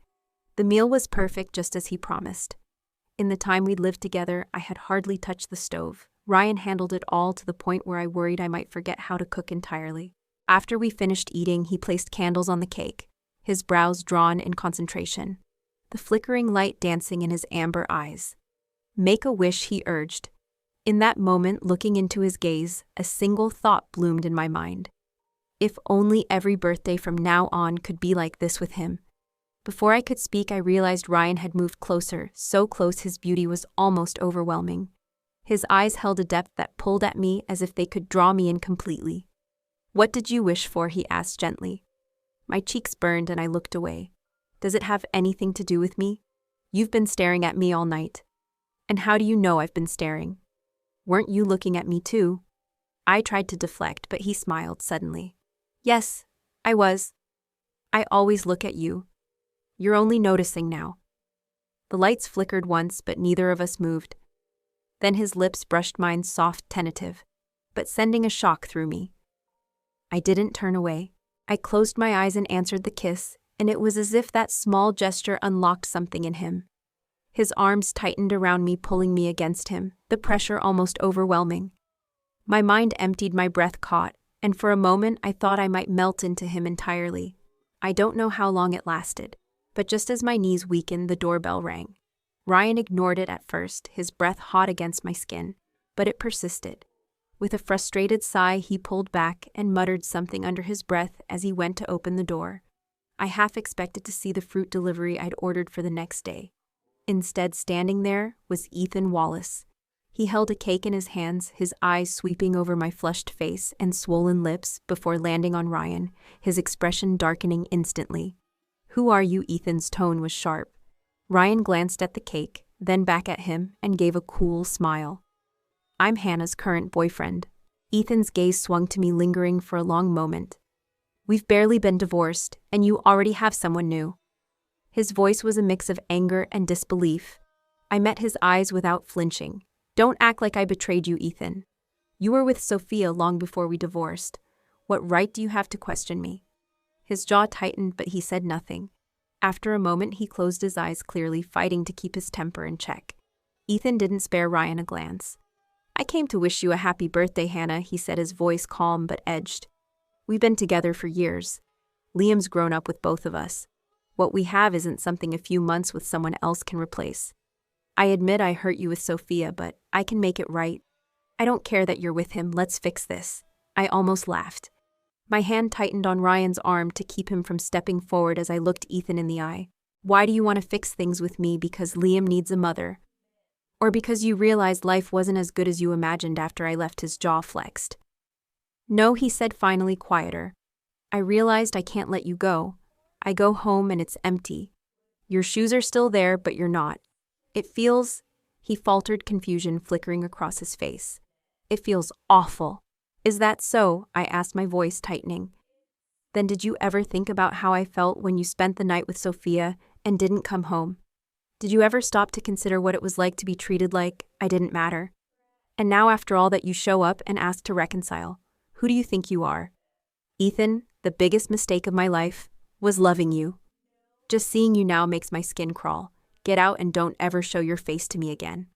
S1: The meal was perfect, just as he promised. In the time we'd lived together, I had hardly touched the stove. Ryan handled it all, to the point where I worried I might forget how to cook entirely. After we finished eating, he placed candles on the cake, his brows drawn in concentration, the flickering light dancing in his amber eyes. Make a wish, he urged. In that moment, looking into his gaze, a single thought bloomed in my mind. If only every birthday from now on could be like this with him. Before I could speak, I realized Ryan had moved closer, so close his beauty was almost overwhelming. His eyes held a depth that pulled at me as if they could draw me in completely. What did you wish for? He asked gently. My cheeks burned and I looked away. Does it have anything to do with me? You've been staring at me all night. And how do you know I've been staring? Weren't you looking at me too? I tried to deflect, but he smiled suddenly. Yes, I was. I always look at you. You're only noticing now. The lights flickered once, but neither of us moved. Then his lips brushed mine, soft, tentative, but sending a shock through me. I didn't turn away. I closed my eyes and answered the kiss, and it was as if that small gesture unlocked something in him. His arms tightened around me, pulling me against him, the pressure almost overwhelming. My mind emptied, my breath caught, and for a moment I thought I might melt into him entirely. I don't know how long it lasted, but just as my knees weakened, the doorbell rang. Ryan ignored it at first, his breath hot against my skin, but it persisted. With a frustrated sigh, he pulled back and muttered something under his breath as he went to open the door. I half expected to see the fruit delivery I'd ordered for the next day. Instead, standing there was Ethan Wallace. He held a cake in his hands, his eyes sweeping over my flushed face and swollen lips before landing on Ryan, his expression darkening instantly. Who are you? Ethan's tone was sharp. Ryan glanced at the cake, then back at him, and gave a cool smile. I'm Hannah's current boyfriend. Ethan's gaze swung to me, lingering for a long moment. We've barely been divorced, and you already have someone new. His voice was a mix of anger and disbelief. I met his eyes without flinching. Don't act like I betrayed you, Ethan. You were with Sophia long before we divorced. What right do you have to question me? His jaw tightened, but he said nothing. After a moment, he closed his eyes, clearly fighting to keep his temper in check. Ethan didn't spare Ryan a glance. I came to wish you a happy birthday, Hannah, he said, his voice calm but edged. We've been together for years. Liam's grown up with both of us. What we have isn't something a few months with someone else can replace. I admit I hurt you with Sophia, but I can make it right. I don't care that you're with him. Let's fix this. I almost laughed. My hand tightened on Ryan's arm to keep him from stepping forward as I looked Ethan in the eye. Why do you want to fix things with me? Because Liam needs a mother? Or because you realized life wasn't as good as you imagined after I left? His jaw flexed. No, he said, finally, quieter. I realized I can't let you go. I go home and it's empty. Your shoes are still there, but you're not. It feels, he faltered, confusion flickering across his face. It feels awful. Is that so? I asked, my voice tightening. Then did you ever think about how I felt when you spent the night with Sophia and didn't come home? Did you ever stop to consider what it was like to be treated like I didn't matter? And now, after all that, you show up and ask to reconcile. Who do you think you are? Ethan, the biggest mistake of my life was loving you. Just seeing you now makes my skin crawl. Get out and don't ever show your face to me again.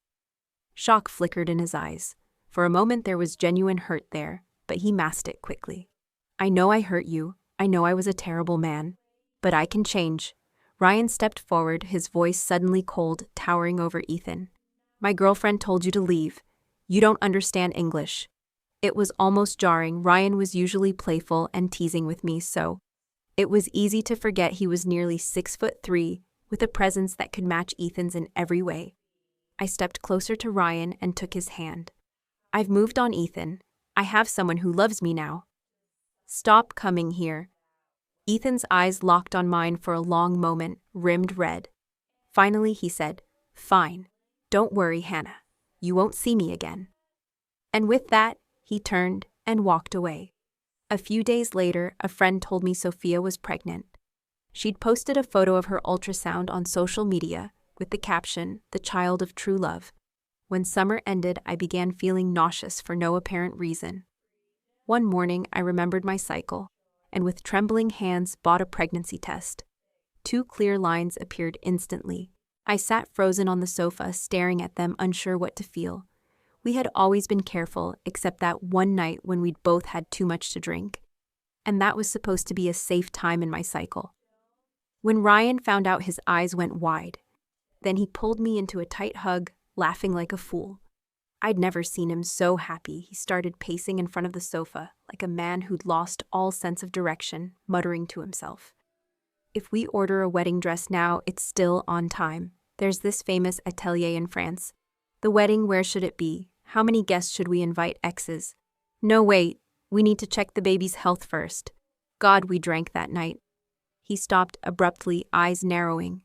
S1: Shock flickered in his eyes. For a moment there was genuine hurt there, but he masked it quickly. I know I hurt you. I know I was a terrible man. But I can change. Ryan stepped forward, his voice suddenly cold, towering over Ethan. My girlfriend told you to leave. You don't understand English. It was almost jarring. Ryan was usually playful and teasing with me, so it was easy to forget he was nearly 6'3", with a presence that could match Ethan's in every way. I stepped closer to Ryan and took his hand. I've moved on, Ethan. I have someone who loves me now. Stop coming here. Ethan's eyes locked on mine for a long moment, rimmed red. Finally, he said, Fine. Don't worry, Hannah. You won't see me again. And with that, he turned and walked away. A few days later, a friend told me Sophia was pregnant. She'd posted a photo of her ultrasound on social media with the caption, "The child of true love." When summer ended, I began feeling nauseous for no apparent reason. One morning, I remembered my cycle, and with trembling hands bought a pregnancy test. 2 clear lines appeared instantly. I sat frozen on the sofa, staring at them, unsure what to feel. We had always been careful, except that one night when we'd both had too much to drink. And that was supposed to be a safe time in my cycle. When Ryan found out, his eyes went wide. Then he pulled me into a tight hug, laughing like a fool. I'd never seen him so happy. He started pacing in front of the sofa, like a man who'd lost all sense of direction, muttering to himself. "If we order a wedding dress now, it's still on time. There's this famous atelier in France. The wedding, where should it be? How many guests should we invite? Exes. No, wait. We need to check the baby's health first. God, we drank that night." He stopped abruptly, eyes narrowing.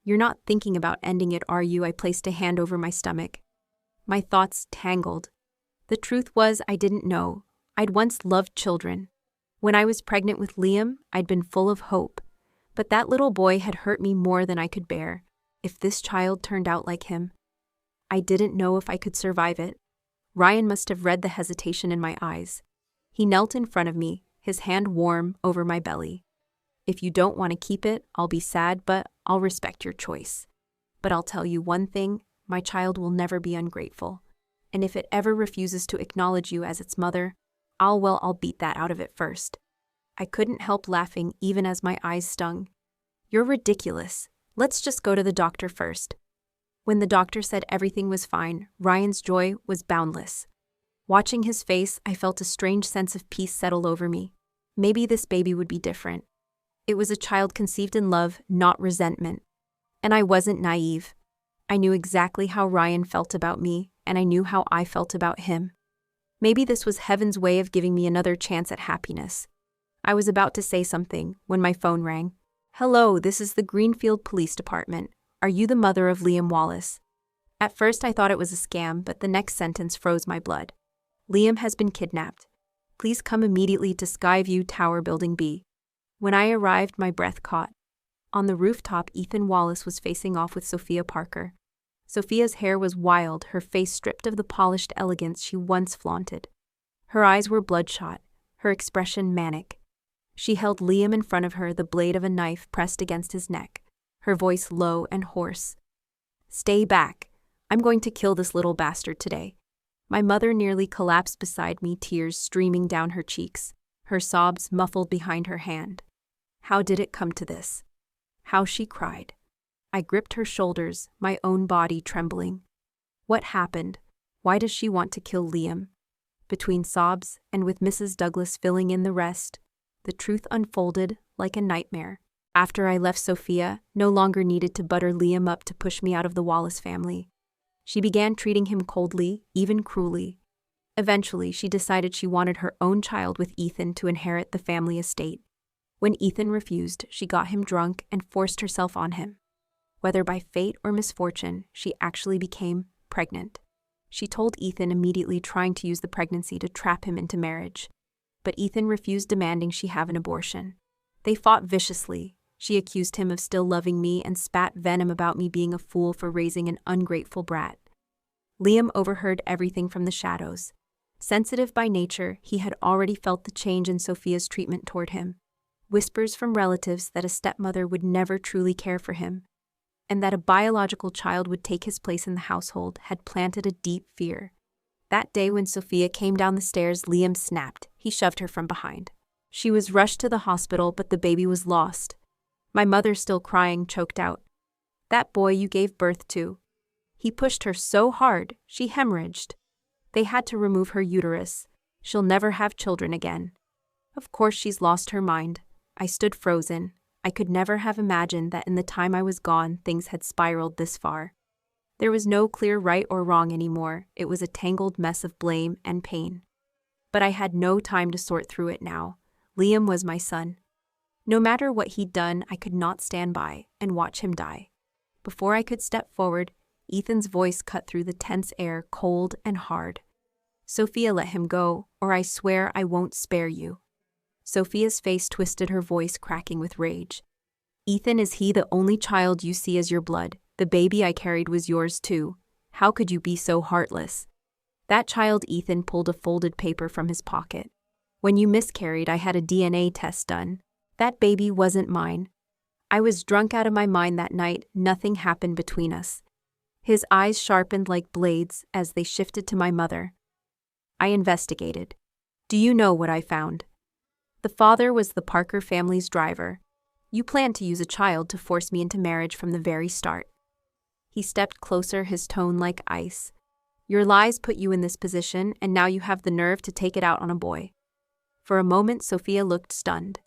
S1: "You're not thinking about ending it, are you?" I placed a hand over my stomach. My thoughts tangled. The truth was, I didn't know. I'd once loved children. When I was pregnant with Liam, I'd been full of hope. But that little boy had hurt me more than I could bear. If this child turned out like him, I didn't know if I could survive it. Ryan must have read the hesitation in my eyes. He knelt in front of me, his hand warm over my belly. "If you don't want to keep it, I'll be sad, but I'll respect your choice. But I'll tell you one thing, my child will never be ungrateful. And if it ever refuses to acknowledge you as its mother, I'll beat that out of it first." I couldn't help laughing even as my eyes stung. "You're ridiculous. Let's just go to the doctor first." When the doctor said everything was fine, Ryan's joy was boundless. Watching his face, I felt a strange sense of peace settle over me. Maybe this baby would be different. It was a child conceived in love, not resentment. And I wasn't naive. I knew exactly how Ryan felt about me, and I knew how I felt about him. Maybe this was heaven's way of giving me another chance at happiness. I was about to say something when my phone rang. "Hello, this is the Greenfield Police Department. Are you the mother of Liam Wallace?" At first I thought it was a scam, but the next sentence froze my blood. "Liam has been kidnapped. Please come immediately to Skyview Tower Building B." When I arrived, my breath caught. On the rooftop, Ethan Wallace was facing off with Sophia Parker. Sophia's hair was wild, her face stripped of the polished elegance she once flaunted. Her eyes were bloodshot, her expression manic. She held Liam in front of her, the blade of a knife pressed against his neck, her voice low and hoarse. "Stay back. I'm going to kill this little bastard today." My mother nearly collapsed beside me, tears streaming down her cheeks, her sobs muffled behind her hand. How did it come to this? How she cried. I gripped her shoulders, my own body trembling. What happened? Why does she want to kill Liam? Between sobs, and with Mrs. Douglas filling in the rest, the truth unfolded like a nightmare. After I left, Sophia no longer needed to butter Liam up to push me out of the Wallace family. She began treating him coldly, even cruelly. Eventually, she decided she wanted her own child with Ethan to inherit the family estate. When Ethan refused, she got him drunk and forced herself on him. Whether by fate or misfortune, she actually became pregnant. She told Ethan immediately, trying to use the pregnancy to trap him into marriage. But Ethan refused, demanding she have an abortion. They fought viciously. She accused him of still loving me and spat venom about me being a fool for raising an ungrateful brat. Liam overheard everything from the shadows. Sensitive by nature, he had already felt the change in Sophia's treatment toward him. Whispers from relatives that a stepmother would never truly care for him, and that a biological child would take his place in the household, had planted a deep fear. That day when Sophia came down the stairs, Liam snapped. He shoved her from behind. She was rushed to the hospital, but the baby was lost. My mother, still crying, choked out, "That boy you gave birth to. He pushed her so hard, she hemorrhaged. They had to remove her uterus. She'll never have children again." Of course she's lost her mind. I stood frozen. I could never have imagined that in the time I was gone, things had spiraled this far. There was no clear right or wrong anymore. It was a tangled mess of blame and pain. But I had no time to sort through it now. Liam was my son. No matter what he'd done, I could not stand by and watch him die. Before I could step forward, Ethan's voice cut through the tense air, cold and hard. "Sophia, let him go, or I swear I won't spare you." Sophia's face twisted, her voice cracking with rage. Ethan, is he the only child you see as your blood? The baby I carried was yours too. How could you be so heartless? That child, Ethan pulled a folded paper from his pocket. When you miscarried, I had a DNA test done. That baby wasn't mine. I was drunk out of my mind that night. Nothing happened between us. His eyes sharpened like blades as they shifted to my mother. I investigated. Do you know what I found? The father was the Parker family's driver. You planned to use a child to force me into marriage from the very start. He stepped closer, his tone like ice. Your lies put you in this position, and now you have the nerve to take it out on a boy. For a moment, Sophia looked stunned.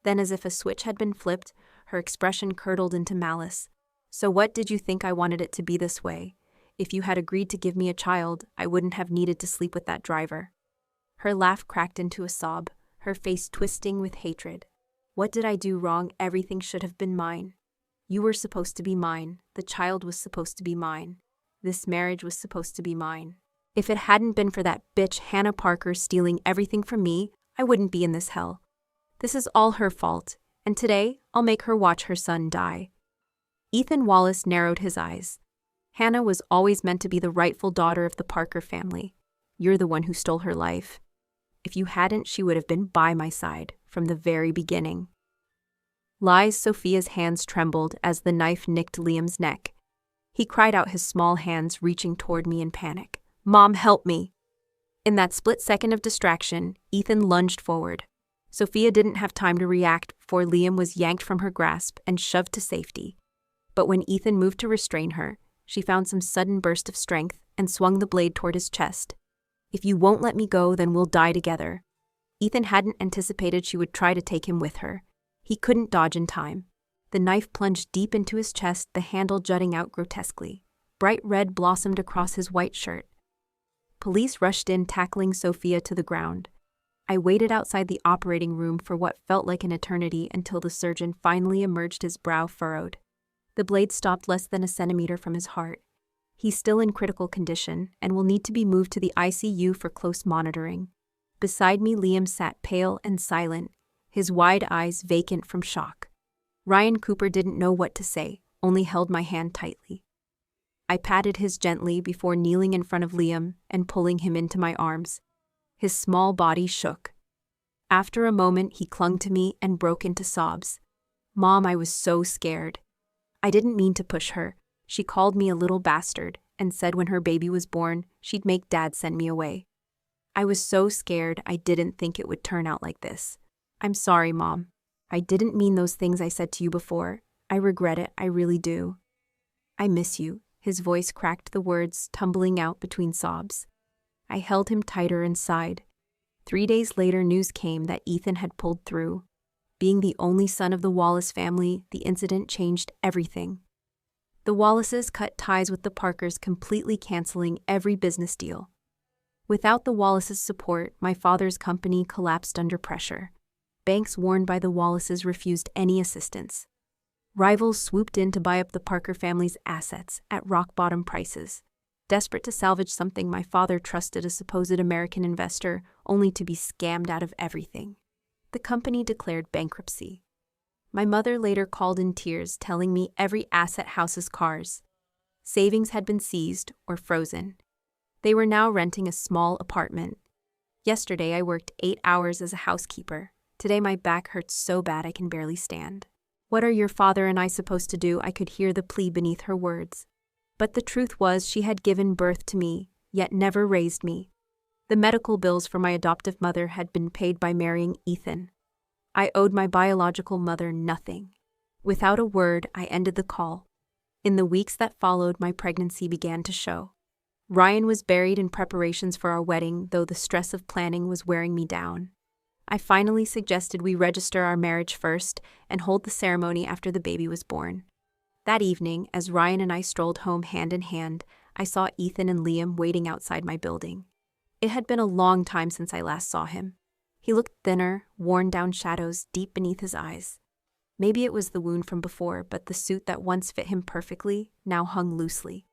S1: Then, as if a switch had been flipped, her expression curdled into malice. So what did you think I wanted it to be this way? If you had agreed to give me a child, I wouldn't have needed to sleep with that driver. Her laugh cracked into a sob, her face twisting with hatred. What did I do wrong? Everything should have been mine. You were supposed to be mine. The child was supposed to be mine. This marriage was supposed to be mine. If it hadn't been for that bitch Hannah Parker stealing everything from me, I wouldn't be in this hell. This is all her fault, and today I'll make her watch her son die. Ethan Wallace narrowed his eyes. Hannah was always meant to be the rightful daughter of the Parker family. You're the one who stole her life. If you hadn't, she would have been by my side from the very beginning. Lies. Sophia's hands trembled as the knife nicked Liam's neck. He cried out, his small hands reaching toward me in panic. Mom, help me! In that split second of distraction, Ethan lunged forward. Sophia didn't have time to react before Liam was yanked from her grasp and shoved to safety. But when Ethan moved to restrain her, she found some sudden burst of strength and swung the blade toward his chest. If you won't let me go, then we'll die together. Ethan hadn't anticipated she would try to take him with her. He couldn't dodge in time. The knife plunged deep into his chest, the handle jutting out grotesquely. Bright red blossomed across his white shirt. Police rushed in, tackling Sophia to the ground. I waited outside the operating room for what felt like an eternity until the surgeon finally emerged, his brow furrowed. The blade stopped less than a centimeter from his heart. He's still in critical condition and will need to be moved to the ICU for close monitoring. Beside me, Liam sat pale and silent, his wide eyes vacant from shock. Ryan Cooper didn't know what to say, only held my hand tightly. I patted his gently before kneeling in front of Liam and pulling him into my arms. His small body shook. After a moment, he clung to me and broke into sobs. Mom, I was so scared. I didn't mean to push her. She called me a little bastard and said when her baby was born, she'd make Dad send me away. I was so scared, I didn't think it would turn out like this. I'm sorry, Mom. I didn't mean those things I said to you before. I regret it, I really do. I miss you. His voice cracked, the words tumbling out between sobs. I held him tighter and sighed. 3 days later, news came that Ethan had pulled through. Being the only son of the Wallace family, the incident changed everything. The Wallaces cut ties with the Parkers, completely canceling every business deal. Without the Wallaces' support, my father's company collapsed under pressure. Banks warned by the Wallaces refused any assistance. Rivals swooped in to buy up the Parker family's assets at rock-bottom prices. Desperate to salvage something my father trusted, a supposed American investor, only to be scammed out of everything. The company declared bankruptcy. My mother later called in tears, telling me every asset, houses, cars, savings had been seized or frozen. They were now renting a small apartment. Yesterday I worked 8 hours as a housekeeper. Today my back hurts so bad I can barely stand. What are your father and I supposed to do? I could hear the plea beneath her words. But the truth was, she had given birth to me, yet never raised me. The medical bills for my adoptive mother had been paid by marrying Ethan. I owed my biological mother nothing. Without a word, I ended the call. In the weeks that followed, my pregnancy began to show. Ryan was buried in preparations for our wedding, though the stress of planning was wearing me down. I finally suggested we register our marriage first and hold the ceremony after the baby was born. That evening, as Ryan and I strolled home hand in hand, I saw Ethan and Liam waiting outside my building. It had been a long time since I last saw him. He looked thinner, worn down, shadows deep beneath his eyes. Maybe it was the wound from before, but the suit that once fit him perfectly now hung loosely.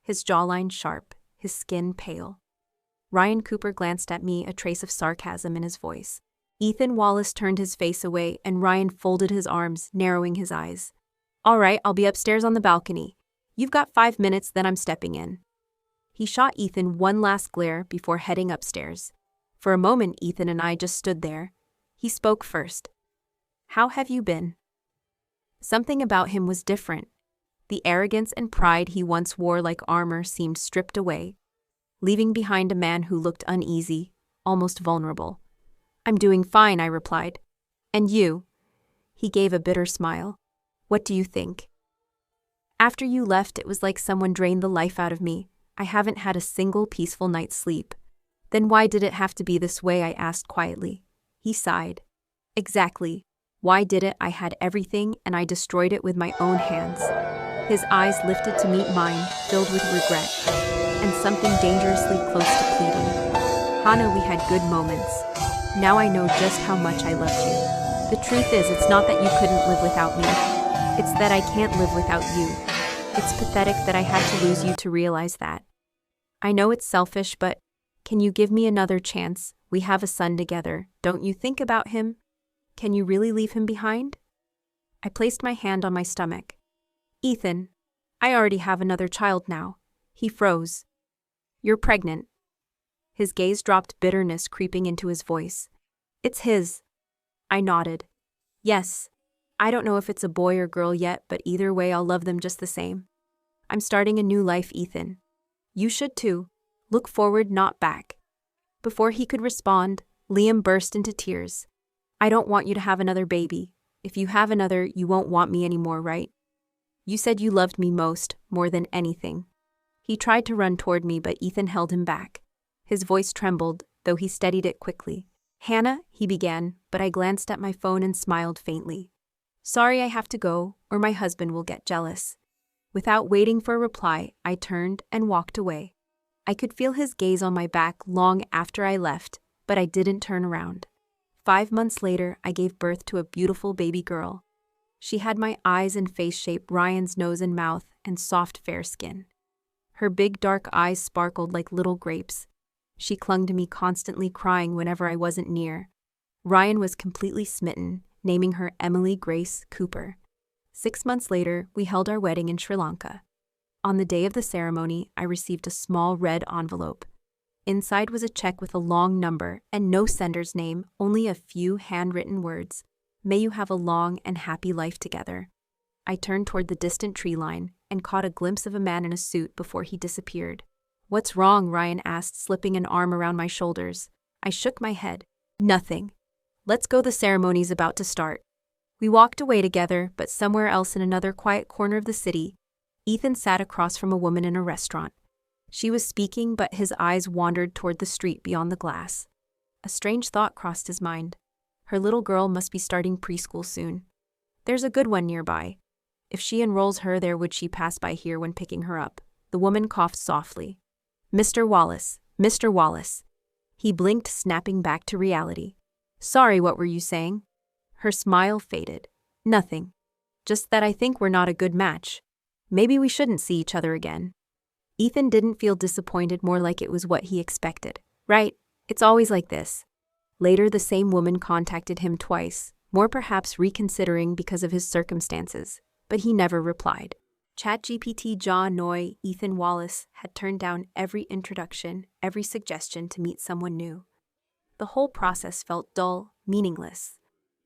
S1: His jawline sharp, his skin pale. Ryan Cooper glanced at me, a trace of sarcasm in his voice. Ethan Wallace turned his face away and Ryan folded his arms, narrowing his eyes. All right, I'll be upstairs on the balcony. You've got 5 minutes, then I'm stepping in. He shot Ethan one last glare before heading upstairs. For a moment, Ethan and I just stood there. He spoke first. How have you been? Something about him was different. The arrogance and pride he once wore like armor seemed stripped away, leaving behind a man who looked uneasy, almost vulnerable. I'm doing fine, I replied. And you? He gave a bitter smile. What do you think? After you left, it was like someone drained the life out of me. I haven't had a single peaceful night's sleep. Then why did it have to be this way? I asked quietly. He sighed. Exactly. Why did it? I had everything and I destroyed it with my own hands. His eyes lifted to meet mine, filled with regret, and something dangerously close to pleading. Hannah, we had good moments. Now I know just how much I loved you. The truth is, it's not that you couldn't live without me. It's that I can't live without you. It's pathetic that I had to lose you to realize that. I know it's selfish, but can you give me another chance? We have a son together. Don't you think about him? Can you really leave him behind? I placed my hand on my stomach. Ethan, I already have another child now. He froze. You're pregnant. His gaze dropped, bitterness creeping into his voice. It's his. I nodded. Yes. I don't know if it's a boy or girl yet, but either way I'll love them just the same. I'm starting a new life, Ethan. You should too. Look forward, not back. Before he could respond, Liam burst into tears. I don't want you to have another baby. If you have another, you won't want me anymore, right? You said you loved me more than anything. He tried to run toward me, but Ethan held him back. His voice trembled, though he steadied it quickly. Hannah, he began, but I glanced at my phone and smiled faintly. Sorry, I have to go, or my husband will get jealous. Without waiting for a reply, I turned and walked away. I could feel his gaze on my back long after I left, but I didn't turn around. 5 months later, I gave birth to a beautiful baby girl. She had my eyes and face shape, Ryan's nose and mouth, and soft, fair skin. Her big, dark eyes sparkled like little grapes. She clung to me, constantly crying whenever I wasn't near. Ryan was completely smitten, naming her Emily Grace Cooper. 6 months later, we held our wedding in Sri Lanka. On the day of the ceremony, I received a small red envelope. Inside was a check with a long number and no sender's name, only a few handwritten words. May you have a long and happy life together. I turned toward the distant tree line and caught a glimpse of a man in a suit before he disappeared. What's wrong? Ryan asked, slipping an arm around my shoulders. I shook my head. Nothing. Let's go, the ceremony's about to start. We walked away together, but somewhere else in another quiet corner of the city, Ethan sat across from a woman in a restaurant. She was speaking, but his eyes wandered toward the street beyond the glass. A strange thought crossed his mind. Her little girl must be starting preschool soon. There's a good one nearby. If she enrolls her there, would she pass by here when picking her up? The woman coughed softly. Mr. Wallace, Mr. Wallace. He blinked, snapping back to reality. Sorry, what were you saying? Her smile faded. Nothing. Just that I think we're not a good match. Maybe we shouldn't see each other again. Ethan didn't feel disappointed, more like it was what he expected. Right, it's always like this. Later, the same woman contacted him twice, more perhaps reconsidering because of his circumstances, but he never replied. ChatGPT John Noy, Ethan Wallace, had turned down every introduction, every suggestion to meet someone new. The whole process felt dull, meaningless.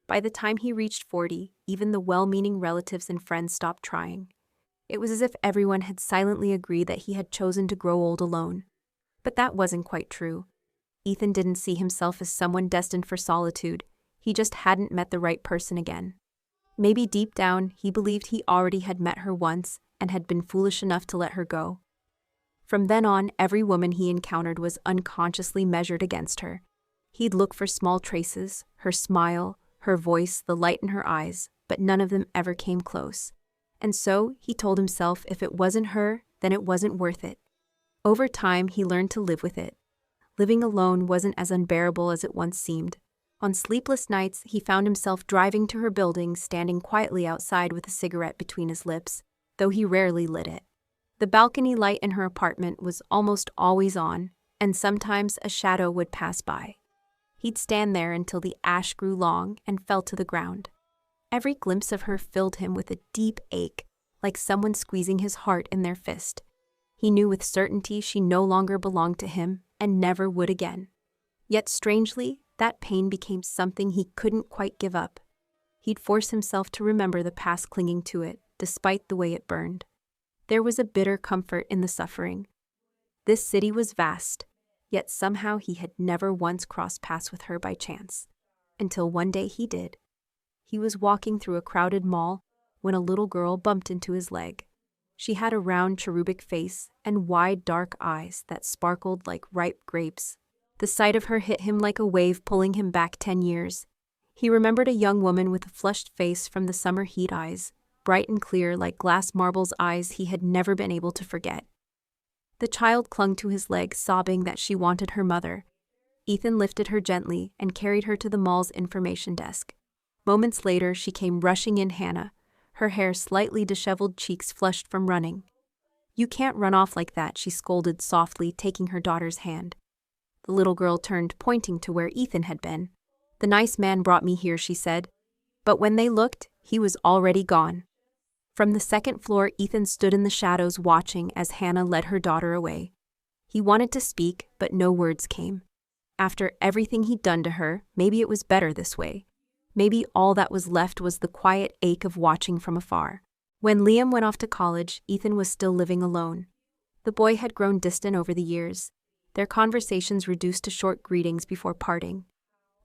S1: By the time he reached 40, even the well-meaning relatives and friends stopped trying. It was as if everyone had silently agreed that he had chosen to grow old alone. But that wasn't quite true. Ethan didn't see himself as someone destined for solitude. He just hadn't met the right person again. Maybe deep down, he believed he already had met her once and had been foolish enough to let her go. From then on, every woman he encountered was unconsciously measured against her. He'd look for small traces, her smile, her voice, the light in her eyes, but none of them ever came close. And so, he told himself if it wasn't her, then it wasn't worth it. Over time, he learned to live with it. Living alone wasn't as unbearable as it once seemed. On sleepless nights, he found himself driving to her building, standing quietly outside with a cigarette between his lips, though he rarely lit it. The balcony light in her apartment was almost always on, and sometimes a shadow would pass by. He'd stand there until the ash grew long and fell to the ground. Every glimpse of her filled him with a deep ache, like someone squeezing his heart in their fist. He knew with certainty she no longer belonged to him and never would again. Yet strangely, that pain became something he couldn't quite give up. He'd force himself to remember the past clinging to it, despite the way it burned. There was a bitter comfort in the suffering. This city was vast, yet somehow he had never once crossed paths with her by chance. Until one day he did. He was walking through a crowded mall when a little girl bumped into his leg. She had a round cherubic face and wide dark eyes that sparkled like ripe grapes. The sight of her hit him like a wave, pulling him back 10 years. He remembered a young woman with a flushed face from the summer heat, eyes, bright and clear like glass marbles, eyes he had never been able to forget. The child clung to his leg, sobbing that she wanted her mother. Ethan lifted her gently and carried her to the mall's information desk. Moments later, she came rushing in, Hannah, her hair slightly disheveled, cheeks flushed from running. "You can't run off like that," she scolded softly, taking her daughter's hand. The little girl turned, pointing to where Ethan had been. "The nice man brought me here," she said. But when they looked, he was already gone. From the second floor, Ethan stood in the shadows watching as Hannah led her daughter away. He wanted to speak, but no words came. After everything he'd done to her, maybe it was better this way. Maybe all that was left was the quiet ache of watching from afar. When Liam went off to college, Ethan was still living alone. The boy had grown distant over the years, their conversations reduced to short greetings before parting.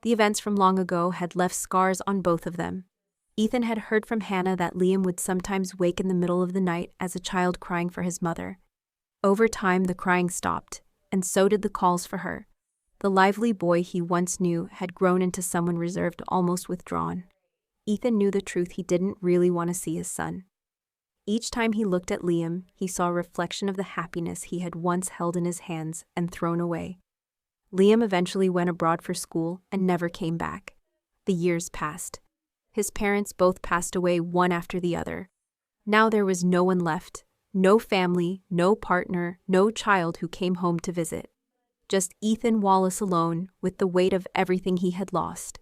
S1: The events from long ago had left scars on both of them. Ethan had heard from Hannah that Liam would sometimes wake in the middle of the night as a child crying for his mother. Over time, the crying stopped, and so did the calls for her. The lively boy he once knew had grown into someone reserved, almost withdrawn. Ethan knew the truth: he didn't really want to see his son. Each time he looked at Liam, he saw a reflection of the happiness he had once held in his hands and thrown away. Liam eventually went abroad for school and never came back. The years passed. His parents both passed away, one after the other. Now there was no one left, no family, no partner, no child who came home to visit. Just Ethan Wallace alone, with the weight of everything he had lost.